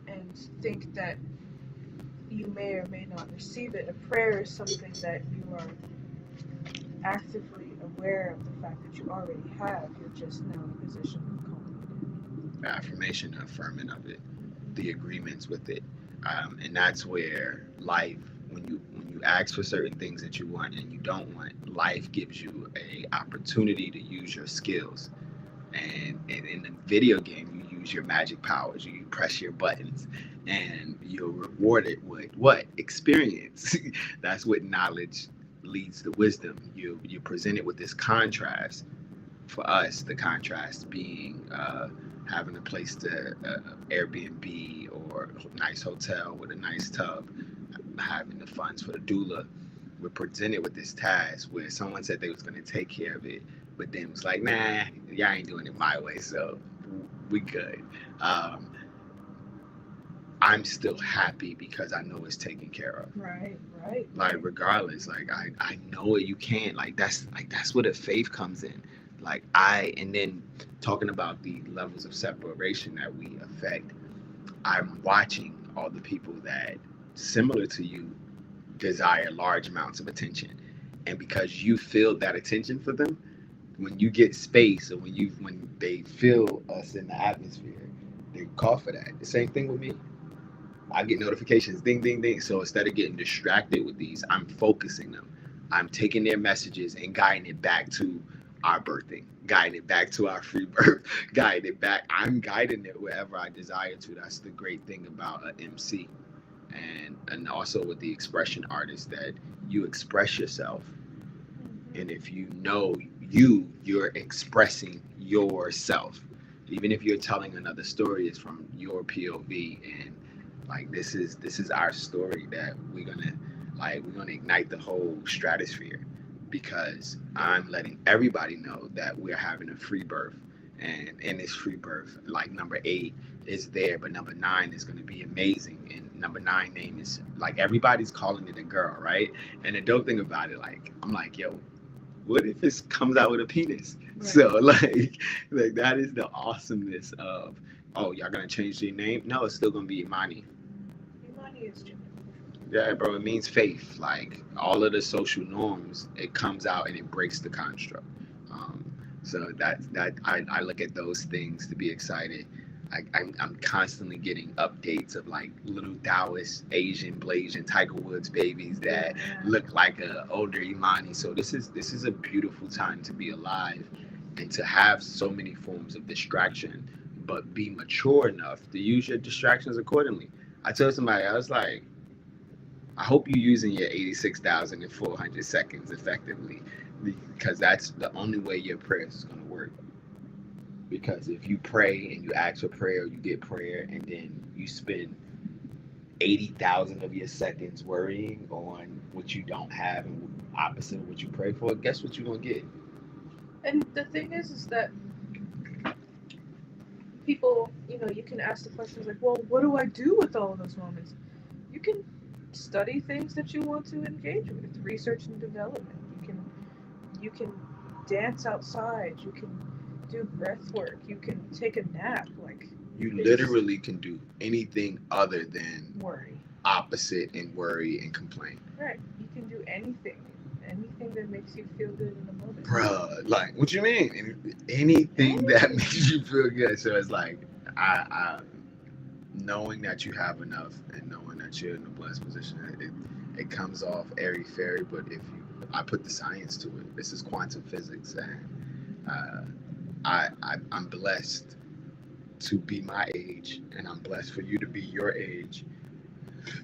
and think that you may or may not receive it. A prayer is something that you are actively aware of the fact that you already have. You're just now in a position of calling The affirmation, affirming of it, the agreements with it, and that's where life, when you ask for certain things that you want and you don't want, life gives you a opportunity to use your skills. And in the video game, you use your magic powers. You press your buttons, and you're rewarded with what? Experience. That's what knowledge leads to wisdom. You're presented with this contrast. For us, the contrast being having a place to Airbnb or a nice hotel with a nice tub, having the funds for the doula. We're presented with this task where someone said they was going to take care of it, but then was like, nah, y'all ain't doing it my way, so we good. I'm still happy because I know it's taken care of. Right. Like, regardless, like I know it. You can't, that's where the faith comes in. And then talking about the levels of separation that we affect, I'm watching all the people that, similar to you, desire large amounts of attention. And because you feel that attention for them, when you get space, or when they feel us in the atmosphere, they call for that. The same thing with me. I get notifications, ding, ding, ding. So instead of getting distracted with these, I'm focusing them. I'm taking their messages and guiding it back to our birthing, guiding it back to our free birth, guiding it back. I'm guiding it wherever I desire to. That's the great thing about an MC. And also with the expression artist, that you express yourself. And if you know you're expressing yourself. Even if you're telling another story, it's from your POV, and like this is our story that we're gonna ignite the whole stratosphere, because I'm letting everybody know that we're having a free birth. And in this free birth, like, number 8 is there, but number 9 is going to be amazing. And number 9 name is, like, everybody's calling it a girl, right? And the dope thing about it, like, I'm like, yo, what if it comes out with a penis? Right. So like that is the awesomeness of, oh, y'all gonna change your name? No, it's still gonna be Imani. Imani is Jamaican. Yeah, bro, it means faith. Like, all of the social norms, it comes out and it breaks the construct. So that I look at those things to be excited. I'm constantly getting updates of, like, little Taoist, Asian, Blasian, Tiger Woods babies that look like a older Imani. So this is a beautiful time to be alive and to have so many forms of distraction, but be mature enough to use your distractions accordingly. I told somebody, I was like, I hope you're using your 86,400 seconds effectively, because that's the only way your prayers is going to work. Because if you pray and you ask for prayer, you get prayer, and then you spend 80,000 of your seconds worrying on what you don't have and opposite of what you pray for, guess what you're gonna get? And the thing is that people, you can ask the questions like, well, what do I do with all of those moments? You can study things that you want to engage with, research and development. You can dance outside. You can do breath work. You can take a nap. Like, you literally can do anything other than worry, opposite, and worry and complain. Right. You can do anything that makes you feel good in the moment. Bruh, like, what you mean? Anything that makes you feel good. So it's like, I knowing that you have enough and knowing that you're in a blessed position, it comes off airy fairy. But I put the science to it. This is quantum physics, and I'm blessed to be my age, and I'm blessed for you to be your age,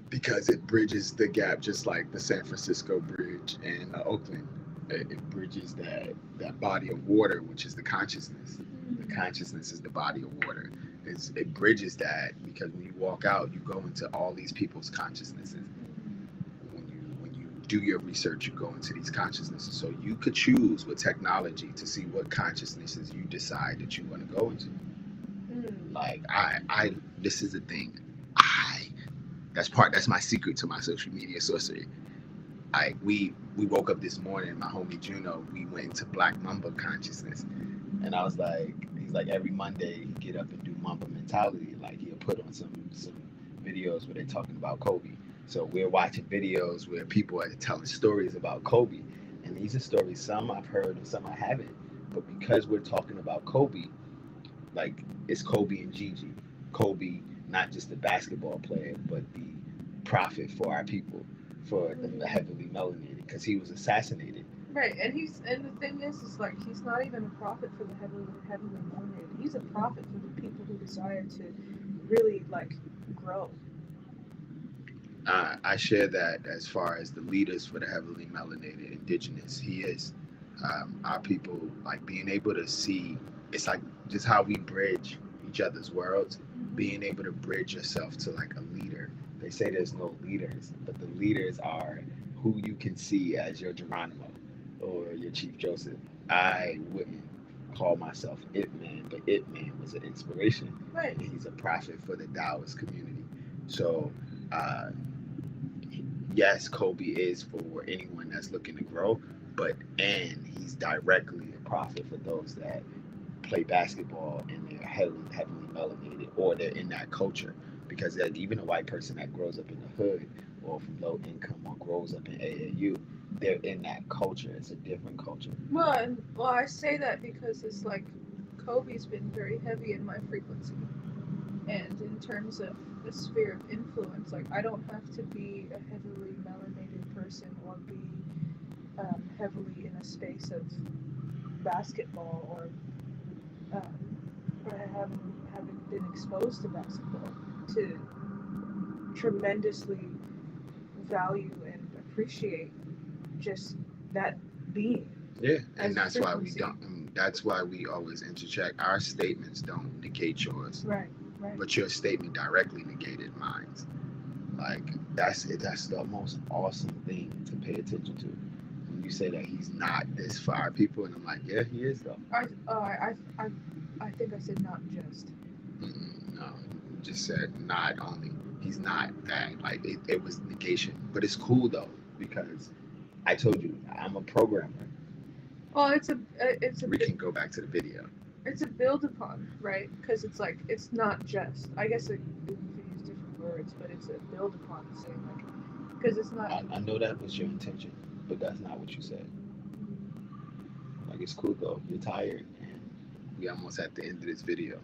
because it bridges the gap, just like the San Francisco Bridge and Oakland. It bridges that body of water, which is the consciousness. The consciousness is the body of water. It bridges that, because when you walk out, you go into all these people's consciousnesses. When you do your research, you go into these consciousnesses. So you could choose with technology to see what consciousnesses you decide that you want to go into. Like, this is the thing. That's my secret to my social media sorcery. We woke up this morning, my homie Juno, we went into Black Mamba consciousness. And I was like, he's like, every Monday he get up and do Mamba mentality. Like, he'll put on some videos where they're talking about Kobe. So we're watching videos where people are telling stories about Kobe. And these are stories, some I've heard and some I haven't. But because we're talking about Kobe, like, it's Kobe and Gigi. Kobe, not just the basketball player, but the prophet for our people, for the heavily melanated, because he was assassinated. Right, and the thing is like, he's not even a prophet for the heavily melanated. He's a prophet for the people who desire to really, like, grow. I share that as far as the leaders for the heavily melanated indigenous. He is our people, like, being able to see. It's like just how we bridge each other's worlds, being able to bridge yourself to, like, a leader. They say there's no leaders, but the leaders are who you can see as your Geronimo or your Chief Joseph. I wouldn't call myself It Man, but It Man was an inspiration. Right. And he's a prophet for the Taoist community. So, yes, Kobe is for anyone that's looking to grow, and he's directly a prophet for those that play basketball and they're heavily melanated, or they're in that culture. Because even a white person that grows up in the hood or from low income or grows up in AAU, they're in that culture. It's a different culture. Well, I say that because it's like Kobe's been very heavy in my frequency. And in terms of the sphere of influence, like, I don't have to be a heavily melanated person or be heavily in a space of basketball or haven't been exposed to basketball to tremendously value and appreciate just that being. Yeah, and that's why we don't. That's why we always interject. Our statements don't negate yours. Right. But your statement directly negated mine. Like, that's it. That's the most awesome thing to pay attention to. When you say that he's not this for our people, and I'm like, yeah, he is though. I think I said not just. No, you just said not only. He's not that. Like, it was negation. But it's cool though, because I told you I'm a programmer. Well, We can go back to the video. It's a build upon, right? Because it's like, it's not just. I guess we could use different words, but it's a build upon saying, like, because it's not. I know that was your intention, but that's not what you said. Like, it's cool though. You're tired, and we almost at the end of this video,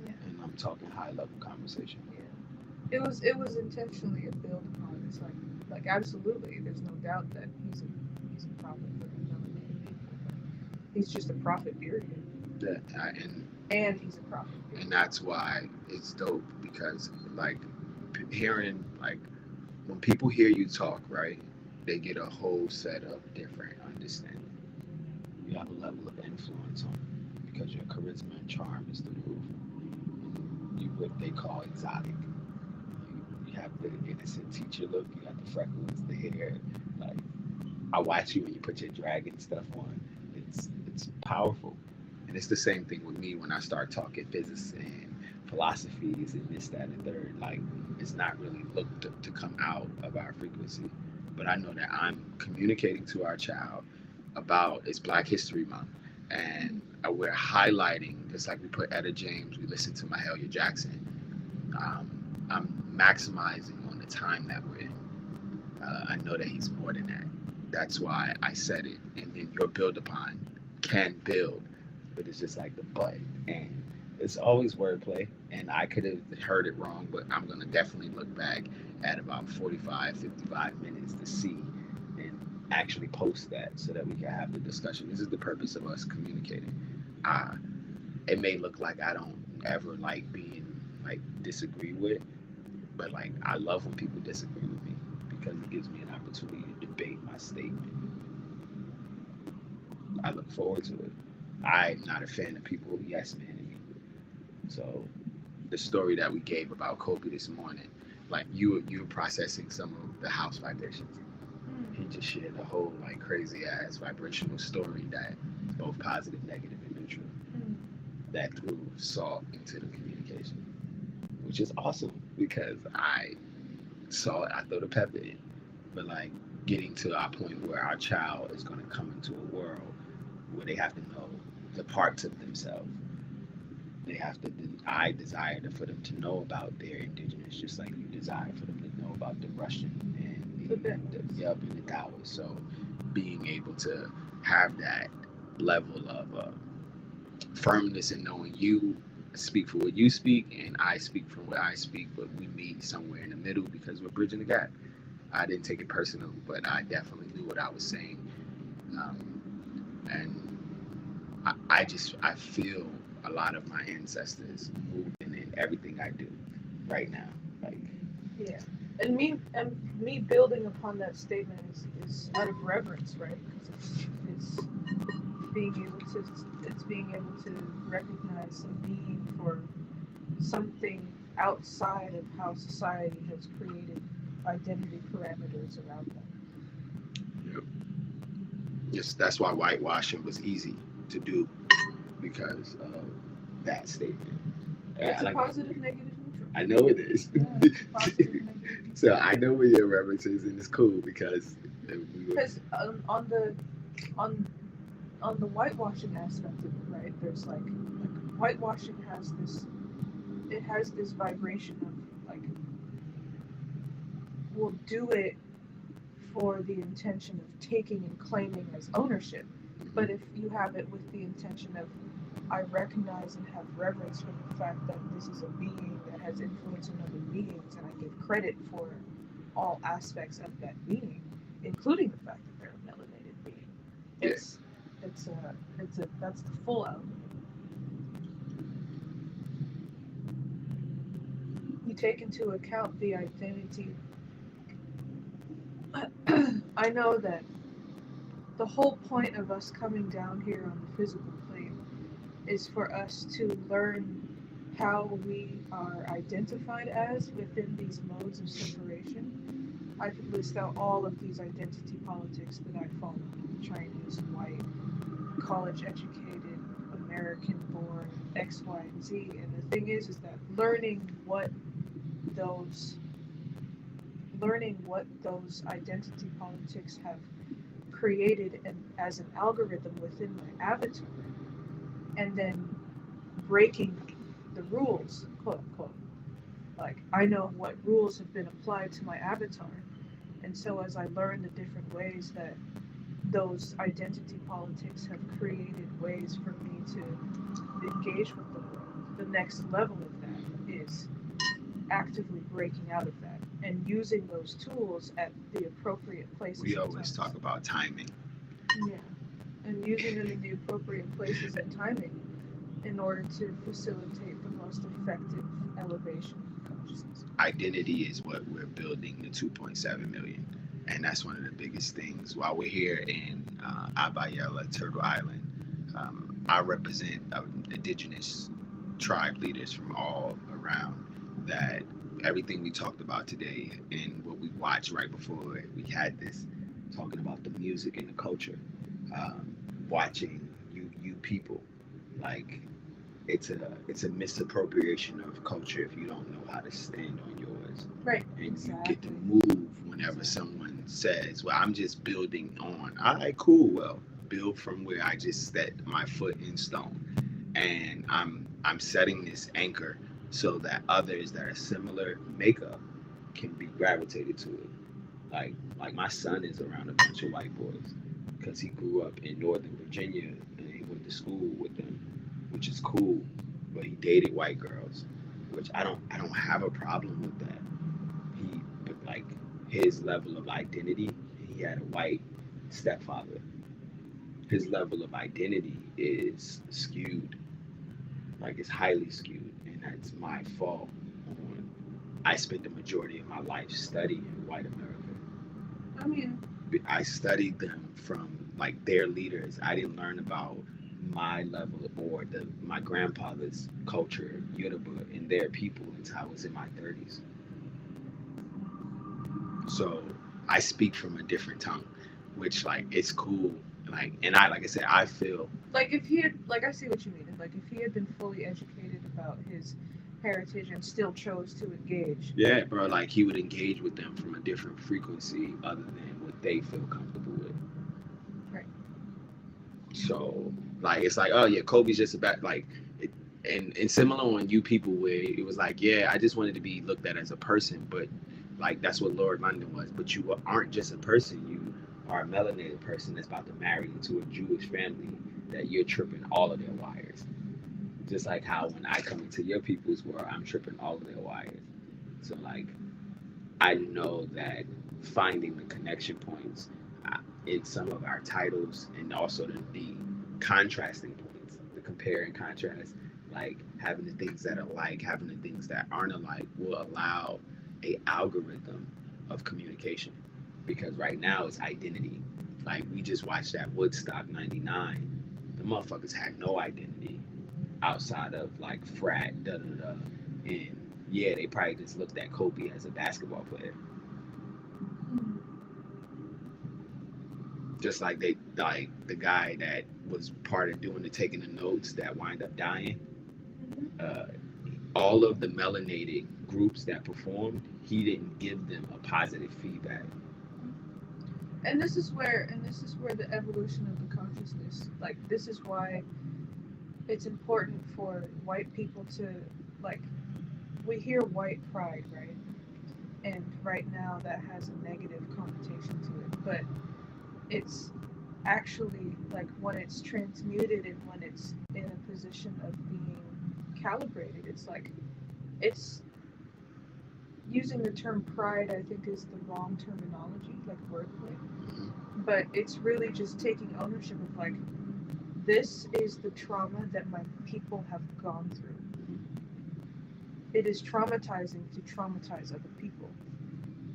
and I'm talking high level conversation. Yeah, it was intentionally a build upon. It's like absolutely, there's no doubt that he's a prophet for the melanated people. He's just a prophet, period. Yeah, and he's a prophet. And that's why it's dope, because, like, hearing, like, when people hear you talk, right, they get a whole set of different understanding. You have a level of influence on them, because your charisma and charm is the roof. You what they call exotic. You have the innocent teacher look. You got the freckles, the hair. Like I watch you when you put your dragon stuff on. It's powerful. And it's the same thing with me when I start talking physics and philosophies and this, that, and the third. Like it's not really looked to come out of our frequency. But I know that I'm communicating to our child about it's Black History Month. And we're highlighting, just like we put Etta James, we listen to Mahalia Jackson. I'm maximizing on the time that we're in. I know that he's more than that. That's why I said it. And then your build upon can build, but it's just like the but. And it's always wordplay. And I could have heard it wrong, but I'm going to definitely look back at about 45, 55 minutes to see and actually post that so that we can have the discussion. This is the purpose of us communicating. Uh, it may look like I don't ever like being like disagree with, but like I love when people disagree with me because it gives me an opportunity to debate my statement. I look forward to it. I'm not a fan of people yes man me. So the story that we gave about Kobe this morning, like you were processing some of the house vibrations. He just shared a whole like crazy ass vibrational story that is both positive, negative, and neutral. That threw salt into the communication, which is awesome because I saw it, I throw the pepper in. But like getting to our point where our child is going to come into a world where they have to know the parts of themselves. They have to. I desire for them to know about their indigenous, just like you desire for them to know about the Russian and and the Taoist. So being able to have that level of firmness in knowing you speak for what you speak and I speak for what I speak, but we meet somewhere in the middle because we're bridging the gap. I didn't take it personal, but I definitely knew what I was saying, and I feel a lot of my ancestors moving in everything I do right now. Like Yeah, and me building upon that statement is out of reverence, right? Because it's being able to it's being able to recognize a being for something outside of how society has created identity parameters around them. Yep. Yes, that's why whitewashing was easy to do because of that statement. It's I a like. positive, negative, neutral. I know it is. Yeah, positive, negative. So I know where your reference is, and it's cool because we were. Because on on the whitewashing aspect of it, right? There's like whitewashing has this vibration of like we'll do it for the intention of taking and claiming as ownership. But if you have it with the intention of I recognize and have reverence for the fact that this is a being that has influence on other beings, and I give credit for all aspects of that being, including the fact that they're a melanated being. Yes. It's that's the full element. You take into account the identity. I know that the whole point of us coming down here on the physical plane is for us to learn how we are identified as within these modes of separation. I could list out all of these identity politics that I follow: Chinese, white, college educated, American born, X, Y, and Z. And the thing is that those learning what those identity politics have created as an algorithm within my avatar, and then breaking the rules, quote unquote. Like I know what rules have been applied to my avatar, and so as I learn the different ways that those identity politics have created ways for me to engage with the world, the next level of that is actively breaking out of that and using those tools at the appropriate places. We always talk about timing. Yeah, and using them in the appropriate places and timing in order to facilitate the most effective elevation of consciousness. Identity is what we're building the 2.7 million, and that's one of the biggest things. While we're here in Abayella, Turtle Island, I represent indigenous tribe leaders from all around. That everything we talked about today and what we watched right before we had this, talking about the music and the culture, watching you people, like it's a misappropriation of culture if you don't know how to stand on yours. Right. And Exactly. you get to move whenever someone says, well, I'm just building on. All right, cool. Well, build from where I just set my foot in stone. And I'm setting this anchor so that others that are similar makeup can be gravitated to it. Like my son is around a bunch of white boys because he grew up in Northern Virginia and he went to school with them, which is cool. But he dated white girls, which I don't have a problem with that. But like his level of identity, he had a white stepfather. His level of identity is skewed, like it's highly skewed, and that's my fault. I spent the majority of my life studying white America. I mean, I studied them from like their leaders. I didn't learn about my level or my grandfather's culture, Yoruba, and their people until I was in my 30s. So I speak from a different tongue, which like it's cool. And like I said, I feel like if he had, like I see what you mean. Like if he had been fully educated about his heritage and still chose to engage. yeah, bro. Like he would engage with them from a different frequency other than what they feel comfortable with. Right. So like it's like, oh yeah, Kobe's just about like it, and similar on you people where it was like, yeah, I just wanted to be looked at as a person, but like that's what Lord London was. But you aren't just a person, you are a melanated person that's about to marry into a Jewish family that you're tripping all of their wires. Just like how when I come into your people's world, I'm tripping all of their wires. So like I know that finding the connection points in some of our titles and also the contrasting points, the compare and contrast, like having the things that are like, having the things that aren't alike will allow a algorithm of communication. Because right now it's identity. Like we just watched that Woodstock 99. The motherfuckers had no identity outside of like frat, da da da. And yeah, they probably just looked at Kobe as a basketball player. Just like they like the guy that was part of doing the taking the notes that wind up dying. All of the melanated groups that performed, he didn't give them a positive feedback. And this is where the evolution of the consciousness, like this is why it's important for white people to, like, we hear white pride, right? And right now that has a negative connotation to it, but it's actually like when it's transmuted and when it's in a position of being calibrated, it's like it's using the term pride, I think, is the wrong terminology, like wordplay. But it's really just taking ownership of like, this is the trauma that my people have gone through. It is traumatizing to traumatize other people,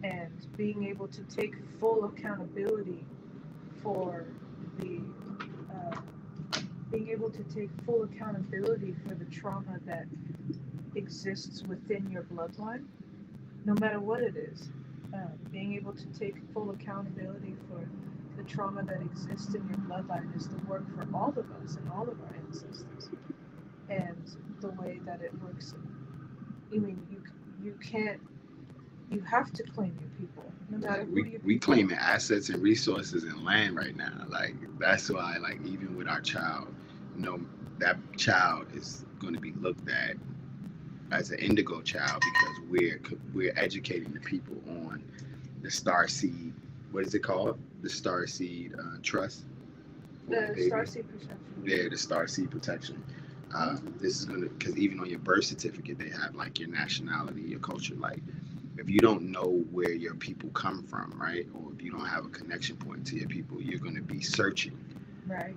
and being able to take full accountability for the trauma that exists within your bloodline, no matter what it is. Being able to take full accountability for the trauma that exists in your bloodline is the work for all of us and all of our ancestors. And the way that it works, I mean, you have to claim your people, no matter who you we claiming assets and resources and land right now. Like that's why, like even with our child, that child is going to be looked at as an indigo child because we're educating the people on the star seed. What is it called? The star seed trust. The star seed protection. Yeah, the star seed protection. This is gonna, because even on your birth certificate they have like your nationality, your culture. Like if you don't know where your people come from, right, or if you don't have a connection point to your people, you're going to be searching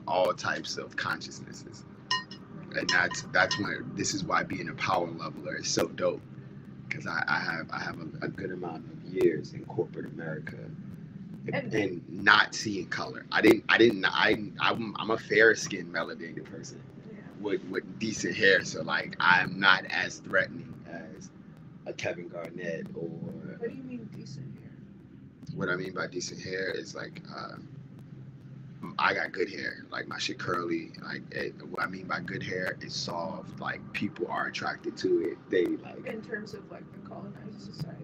all types of consciousnesses. And that's when this is why being a power leveler is so dope, because I have a good amount of years in corporate America and not seeing color. I'm a fair skinned melanated person with decent hair, so like I'm not as threatening as a Kevin Garnett or. What do you mean decent hair? What I mean by decent hair is like I got good hair, like my shit curly. Like what I mean by good hair is soft. Like people are attracted to it. They like in terms of like the colonized society.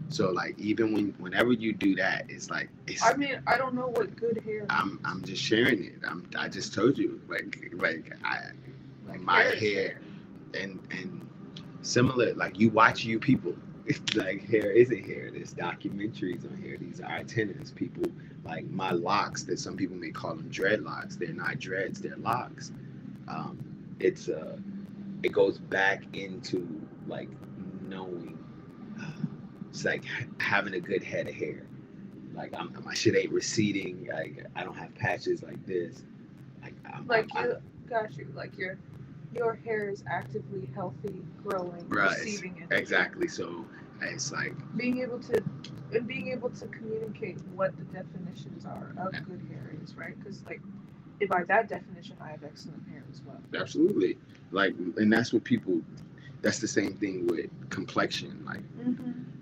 So like even whenever you do that, it's like it's. I mean, I don't know what good hair. I'm just sharing it. I just told you like my hair and similar. Like you watch you people. It's like hair isn't hair. There's documentaries on hair. These are antennas. People like my locks that some people may call them dreadlocks. They're not dreads. They're locks. It's it goes back into like knowing. It's like having a good head of hair. Like my shit ain't receding. Like I don't have patches like this. Got you. Like your hair is actively healthy, growing, right, receiving it. Exactly. So it's like being able to communicate what the definitions are of good hair is, right? Because like by that definition, I have excellent hair as well. Absolutely. Like, and that's what people. That's the same thing with complexion. Like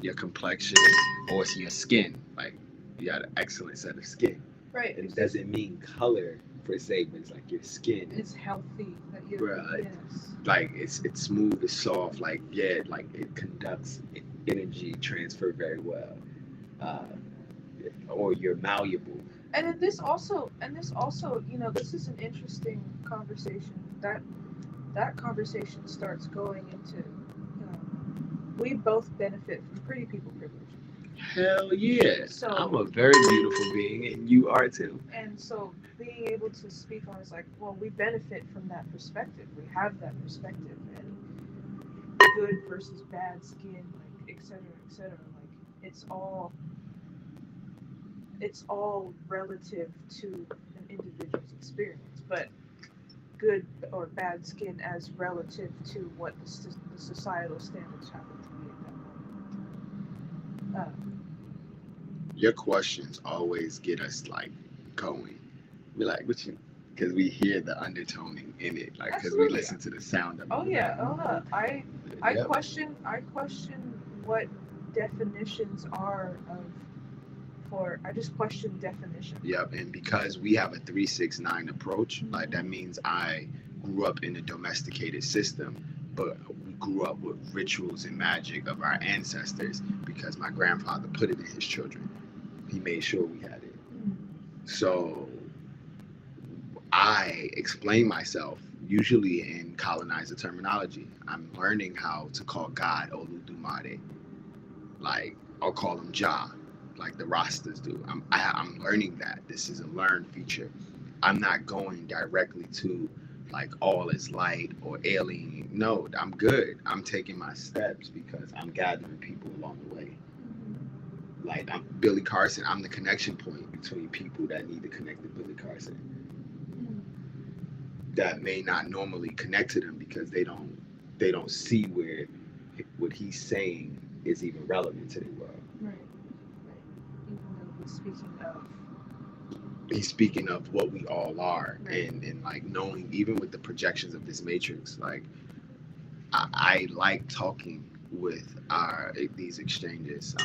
your complexion or it's your skin. Like you got an excellent set of skin. Right. It doesn't mean color per se, but it's like your skin. It's healthy. That you're, yes. Like it's smooth, it's soft. Like like it conducts energy transfer very well. Or you're malleable. And this also, you know, this is an interesting conversation. That conversation starts going into, you know, we both benefit from pretty people privilege. Hell yeah. So I'm a very beautiful being and you are too. And so being able to speak on is like, well, we benefit from that perspective. We have that perspective, and good versus bad skin, like et cetera, et cetera. Like it's all relative to an individual's experience, but good or bad skin as relative to what the societal standards happen to be at that moment. Your questions always get us like going. We're like, what you? Because we hear the undertoning in it, like because we listen to the sound of it. Oh yeah, I question what definitions are of. I just question definition. Yep, and because we have a 3-6-9 approach, like that means I grew up in a domesticated system, but we grew up with rituals and magic of our ancestors because my grandfather put it in his children. He made sure we had it. So I explain myself usually in colonizer terminology. I'm learning how to call God Oludumare. Like I'll call him Jah, like the Rastas do. I'm learning that. This is a learned feature. I'm not going directly to like all is light or alien. No, I'm good. I'm taking my steps because I'm gathering people along the way. Like I'm Billy Carson. I'm the connection point between people that need to connect to Billy Carson. That may not normally connect to them because they don't see where what he's saying is even relevant to their world. Right. Even though he's speaking of what we all are, right. and like knowing even with the projections of this matrix, like I like talking with these exchanges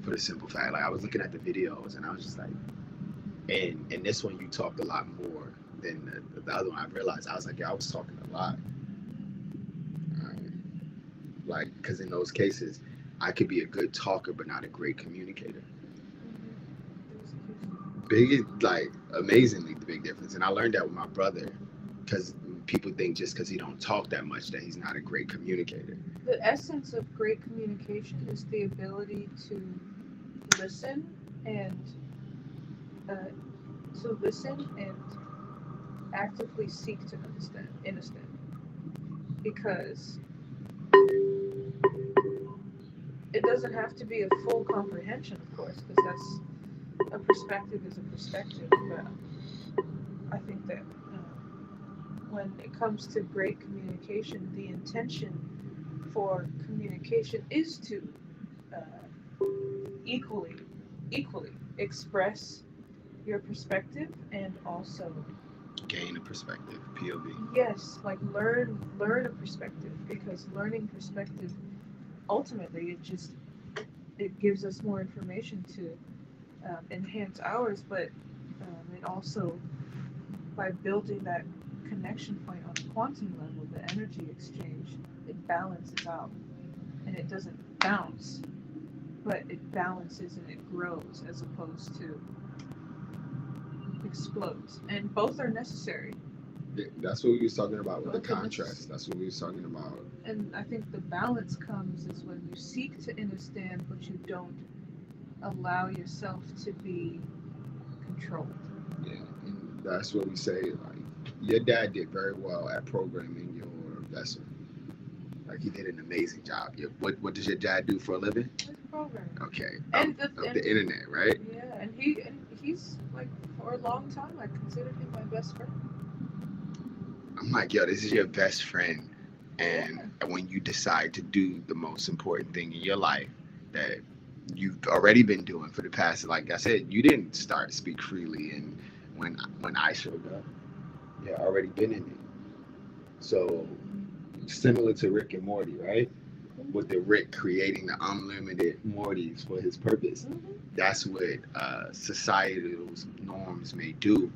for the simple fact, like I was looking at the videos and I was just like, and this one you talked a lot more than the other one. I realized I was like, yeah, I was talking a lot. Like, because in those cases, I could be a good talker, but not a great communicator. Amazingly the big difference. And I learned that with my brother, because people think just because he don't talk that much that he's not a great communicator. The essence of great communication is the ability to listen and actively seek to understand. Because it doesn't have to be a full comprehension, of course, because that's a perspective is a perspective. But I think that when it comes to great communication, the intention for communication is to equally express your perspective and also Gain a perspective, POV. yes, like learn a perspective, because learning perspective ultimately it gives us more information to enhance ours, but it also, by building that connection point on a quantum level, the energy exchange, it balances out, and it doesn't bounce, but it balances and it grows as opposed to explodes, and both are necessary. That's what we was talking about with the Both are contrast. That's what we was talking about. And I think the balance comes is when you seek to understand, but you don't allow yourself to be controlled. Yeah, and that's what we say. Like, your dad did very well at programming your vessel. Like, he did an amazing job. What does your dad do for a living? It's programming. Okay, And of the internet, right? Yeah, and he's like, for a long time I considered him my best friend. I'm like, yo, this is your best friend, and when you decide to do the most important thing in your life that you've already been doing for the past, like I said, you didn't start Speak Freely, and when I showed up, you had already been in it. So similar to Rick and Morty, right? With the Rick creating the unlimited Mortys for his purpose. That's what societal norms may do.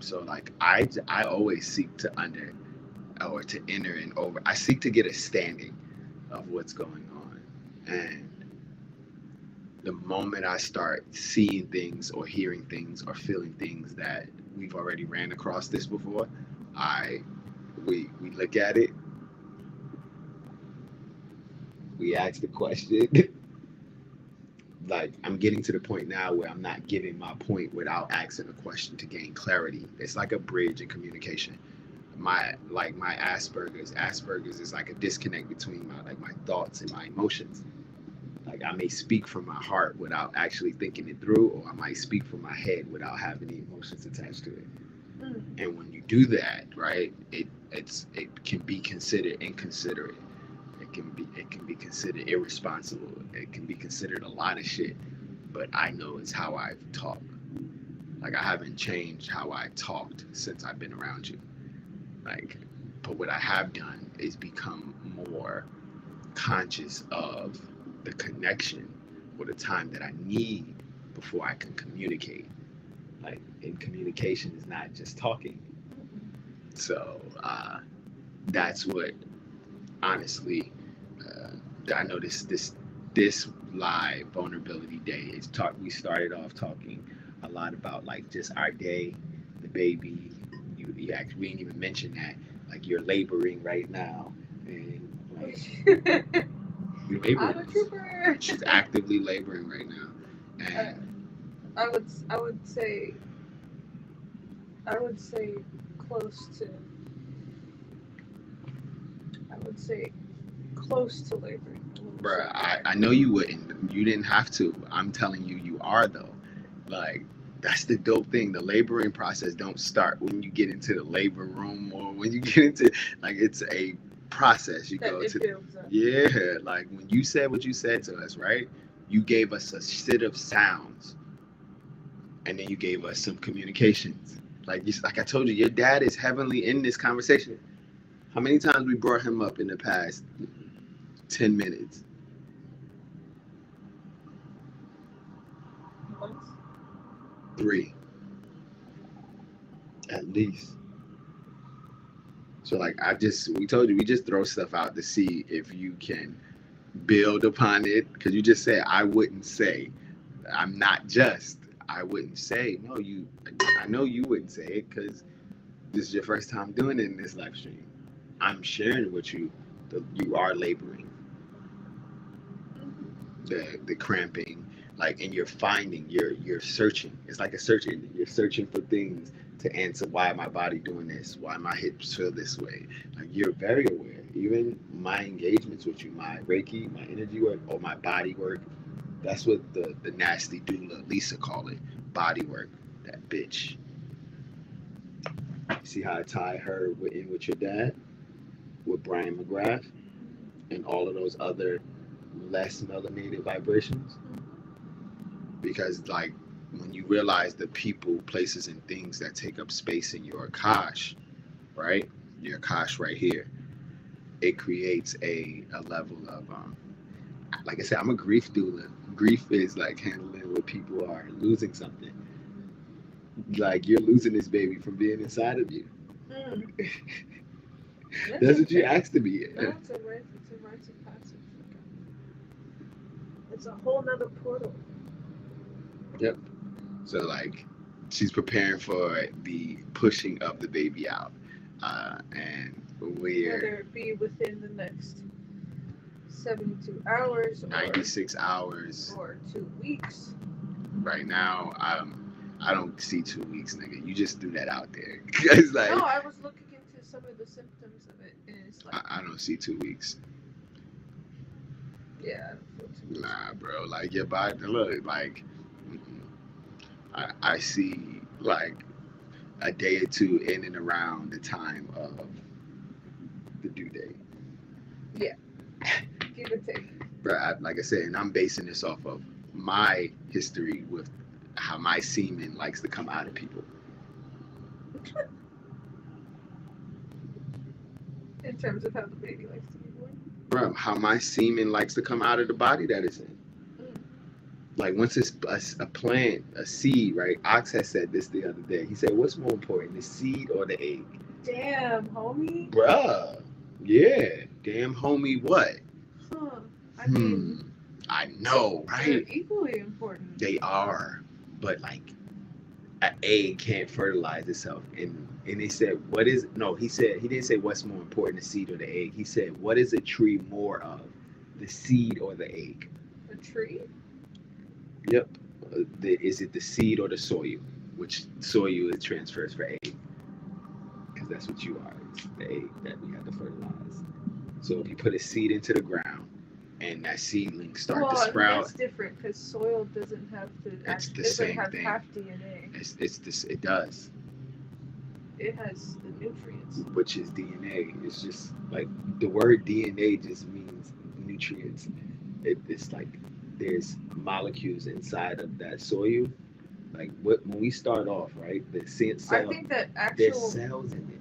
So like I always seek to enter and over. I seek to get a standing of what's going on, and the moment I start seeing things or hearing things or feeling things that we've already ran across this before, we look at it, we ask the question. Like, I'm getting to the point now where I'm not getting my point without asking a question to gain clarity. It's like a bridge in communication. My Asperger's is like a disconnect between my thoughts and my emotions. Like, I may speak from my heart without actually thinking it through, or I might speak from my head without having any emotions attached to it. And when you do that, right, it can be considered inconsiderate. It can be considered irresponsible. It can be considered a lot of shit. But I know it's how I've talked. Like, I haven't changed how I talked since I've been around you. Like, but what I have done is become more conscious of the connection or the time that I need before I can communicate. Like, in communication is not just talking. So that's what, honestly, I know this live vulnerability day is talk. We started off talking a lot about like just our day, the baby. You actually, we didn't even mention that. Like, you're laboring right now, and like you're laboring. I'm a trooper. She's actively laboring right now, and I would say close to. I would say close to laboring. bruh, I know you wouldn't. You didn't have to. I'm telling you, you are though. Like, that's the dope thing. The laboring process don't start when you get into the labor room or when you get into, like, it's a process. You go to, yeah. Like, when you said what you said to us, right? You gave us a set of sounds, and then you gave us some communications. Like I told you, your dad is heavily in this conversation. How many times we brought him up in the past 10 minutes? Once. 3. At least. So like we told you, we just throw stuff out to see if you can build upon it. Because you just said, I wouldn't say. I'm not just. I wouldn't say. No, I know you wouldn't say it because this is your first time doing it in this live stream. I'm sharing with you that you are laboring. The cramping, like, and you're finding, you're searching. It's like a search engine. You're searching for things to answer. Why am my body doing this? Why my hips feel this way? Like, you're very aware. Even my engagements with you, my Reiki, my energy work, or my body work, that's what the nasty doula Lisa call it. Body work. That bitch. See how I tie her in with your dad, with Brian McGrath, and all of those other less melanated vibrations? Because, like, when you realize the people, places, and things that take up space in your Akash, right? Your Akash right here, it creates a level of like I said, I'm a grief doula. Grief is like handling when people are losing something. Like you're losing this baby from being inside of you. Mm. That's what you asked to be. No, it's a rites of passage. It's a whole nother portal. Yep. So like, she's preparing for the pushing of the baby out, and Whether it be within the next 72 hours, 96 hours, or 2 weeks. Right now, I don't see 2 weeks, nigga. You just threw that out there. It's like, no, I was looking into some of the symptoms of it, and it's like I don't see 2 weeks. Yeah, I don't feel 2 weeks. Nah, bro. Like your body, look, like I see like a day or two in and around the time of the due date. Yeah, give or take. Bro, like I said, and I'm basing this off of my history with how my semen likes to come out of people. In terms of how the baby likes to be born? Bro, how my semen likes to come out of the body that it's in. Like once it's a plant, a seed, right? Ox had said this the other day. He said, what's more important, the seed or the egg? Damn, homie. Bruh. Yeah. Damn homie what? Huh. I mean, I know, right? They're equally important. They are. But like an egg can't fertilize itself. And they said, what is he didn't say what's more important, the seed or the egg. He said, what is a tree more of? The seed or the egg? A tree? Yep. Is it the seed or the soil? Which soil is transfers for egg? Because that's what you are. It's the egg that we have to fertilize. So if you put a seed into the ground and that seedling start to sprout, that's different because soil doesn't have to. It's the it same doesn't thing. have half DNA. It's this. It does. It has the nutrients. Which is DNA. It's just like the word DNA just means nutrients. It's like there's molecules inside of that soil. Like when we start off, right? The cell. I think that there's cells in it.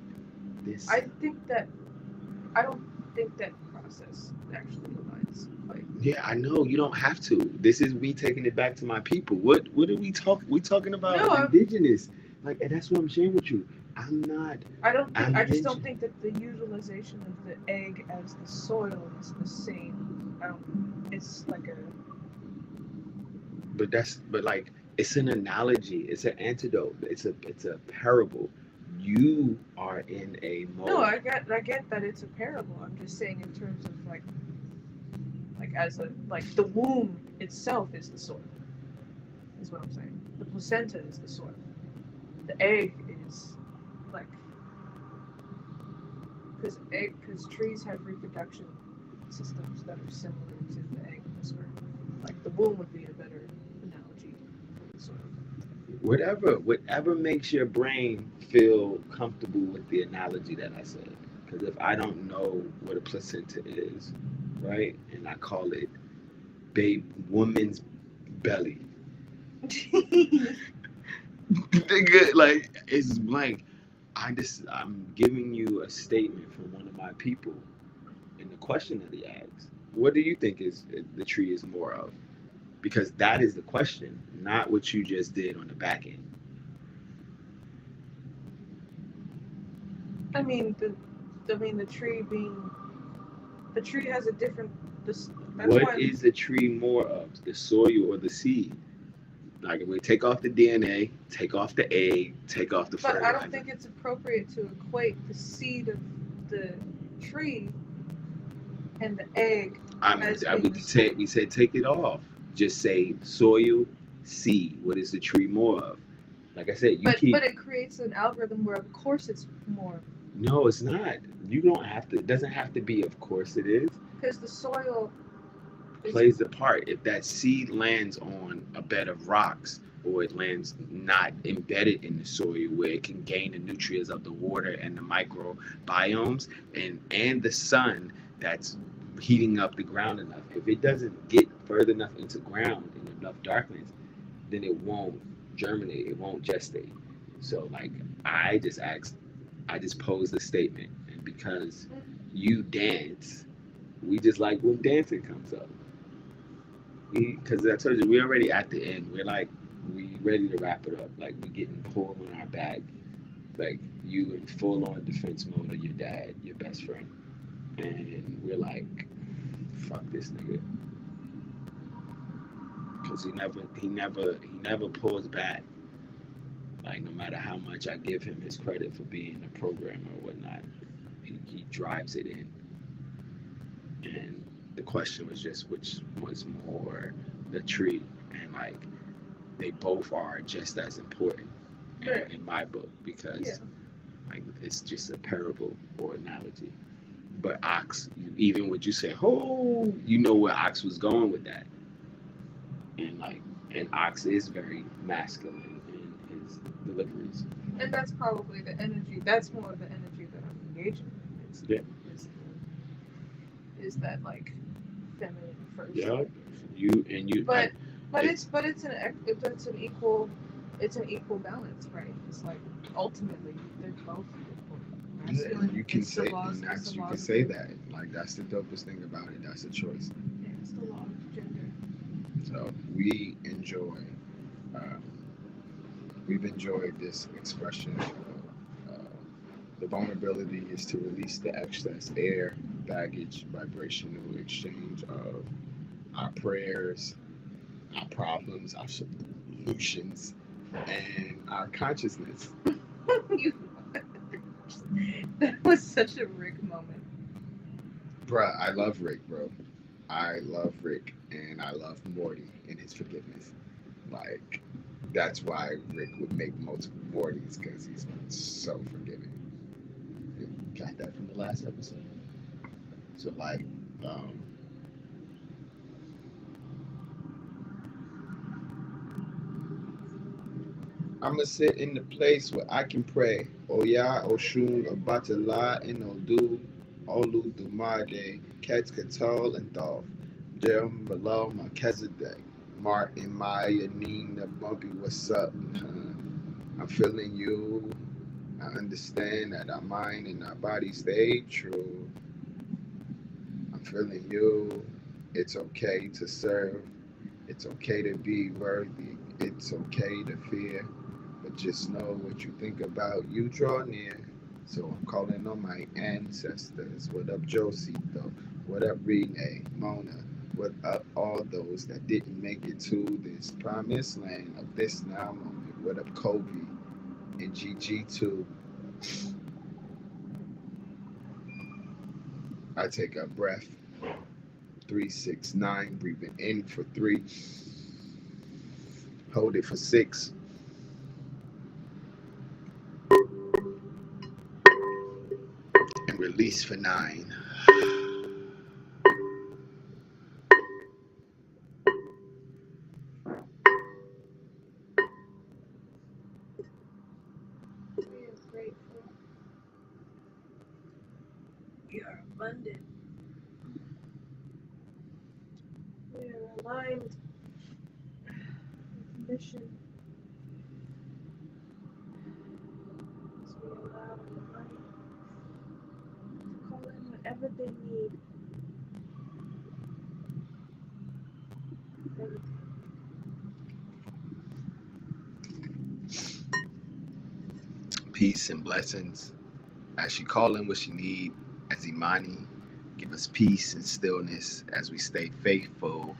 I don't think that process actually aligns. Like, yeah, I know you don't have to. This is me taking it back to my people. What are we talking? We talking about indigenous. Like, and that's what I'm sharing with you. I just don't think that the utilization of the egg as the soil is the same. It's like a. But like it's an analogy. It's an antidote. It's a parable. You are in a mode. No, I get that it's a parable. I'm just saying in terms of like as a the womb itself is the soil. Is what I'm saying. The placenta is the soil. The egg is like because trees have reproduction systems that are similar to the egg and the sperm. Like the womb would be a better analogy for the soil. Whatever makes your brain feel comfortable with the analogy that I said. Because if I don't know what a placenta is, right, and I call it woman's belly, like it's like I'm giving you a statement from one of my people, and the question that he asks, what do you think is the tree is more of? Because that is the question, not what you just did on the back end. I mean the tree has a different. What is the tree more of, the soil or the seed? Like if we take off the DNA, take off the egg, take off the fertilizer. But I don't think it's appropriate to equate the seed of the tree and the egg. We said take it off. Just say soil, seed. What is the tree more of? Like I said, but it creates an algorithm where of course it's more. No, it's not. You don't have to. It doesn't have to be. Of course it is. Because the soil plays a part. If that seed lands on a bed of rocks, or it lands not embedded in the soil where it can gain the nutrients of the water and the microbiomes and the sun that's heating up the ground enough. If it doesn't get further enough into ground in enough darkness, then it won't germinate. It won't gestate. So like I just asked, I just posed a statement, and because you dance, we just like when dancing comes up. Because I told you we already at the end. We're like we ready to wrap it up. Like we getting pulled on our back. Like you in full on defense mode of your dad, your best friend, and we're like, fuck this nigga, because he never pulls back. Like no matter how much I give him his credit for being a programmer or whatnot, he drives it in. And the question was just which was more the tree, and like they both are just as important in my book because like it's just a parable or analogy. But Ox, even when you say, "Oh," you know where Ox was going with that, and like, and Ox is very masculine in his deliveries. And that's probably the energy. That's more of the energy that I'm engaging in. Is that like feminine first? Yeah, you. But it's an equal balance, right? It's like ultimately they're both equal. You can say that. Like that's the dopest thing about it. That's a choice. Yeah, it's the law of gender. So we've enjoyed this expression. The vulnerability is to release the excess air, baggage, vibrational exchange of our prayers, our problems, our solutions, and our consciousness. That was such a Rick moment. Bruh, I love Rick, bro. I love Rick, and I love Morty and his forgiveness. Like, that's why Rick would make multiple Mortys, because he's so forgiving. You got that from the last episode. So, like, I'm gonna sit in the place where I can pray. Oya, Oshun, Obatala, Inodu, Olu, Dumade, Quetzalcoatl, and Dolph. Jerem, below, Melchizedek. Martin, Maya, Nina, Bumpy, what's up? I'm feeling you. I understand that our mind and our body stay true. I'm feeling you. It's okay to serve. It's okay to be worthy. It's okay to fear. But just know what you think about, you draw near. So I'm calling on my ancestors. What up, Josito? What up, Renee, Mona? What up, all those that didn't make it to this promised land of this now moment? What up, Kobe and GG2? I take a breath. 3, 6, 9. Breathing in for 3. Hold it for 6. And release for 9. We are grateful. We are abundant. We are aligned with mission. As we allow the money to call in whatever they need. Everything. Peace and blessings. As she call in what she need, as Imani, give us peace and stillness as we stay faithful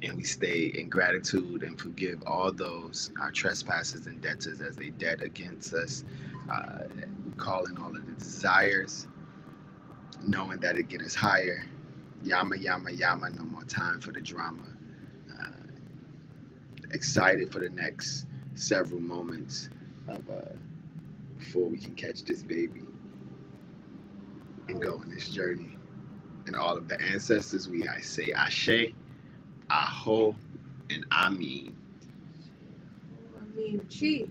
and we stay in gratitude and forgive all those, our trespasses and debtors as they debt against us. We call in all of the desires, knowing that it get us higher. Yama, yama, yama, no more time for the drama. Uh, Excited for the next several moments of before we can catch this baby and go on this journey. And all of the ancestors, I say Ashe, Aho, and Amin. I mean, cheat.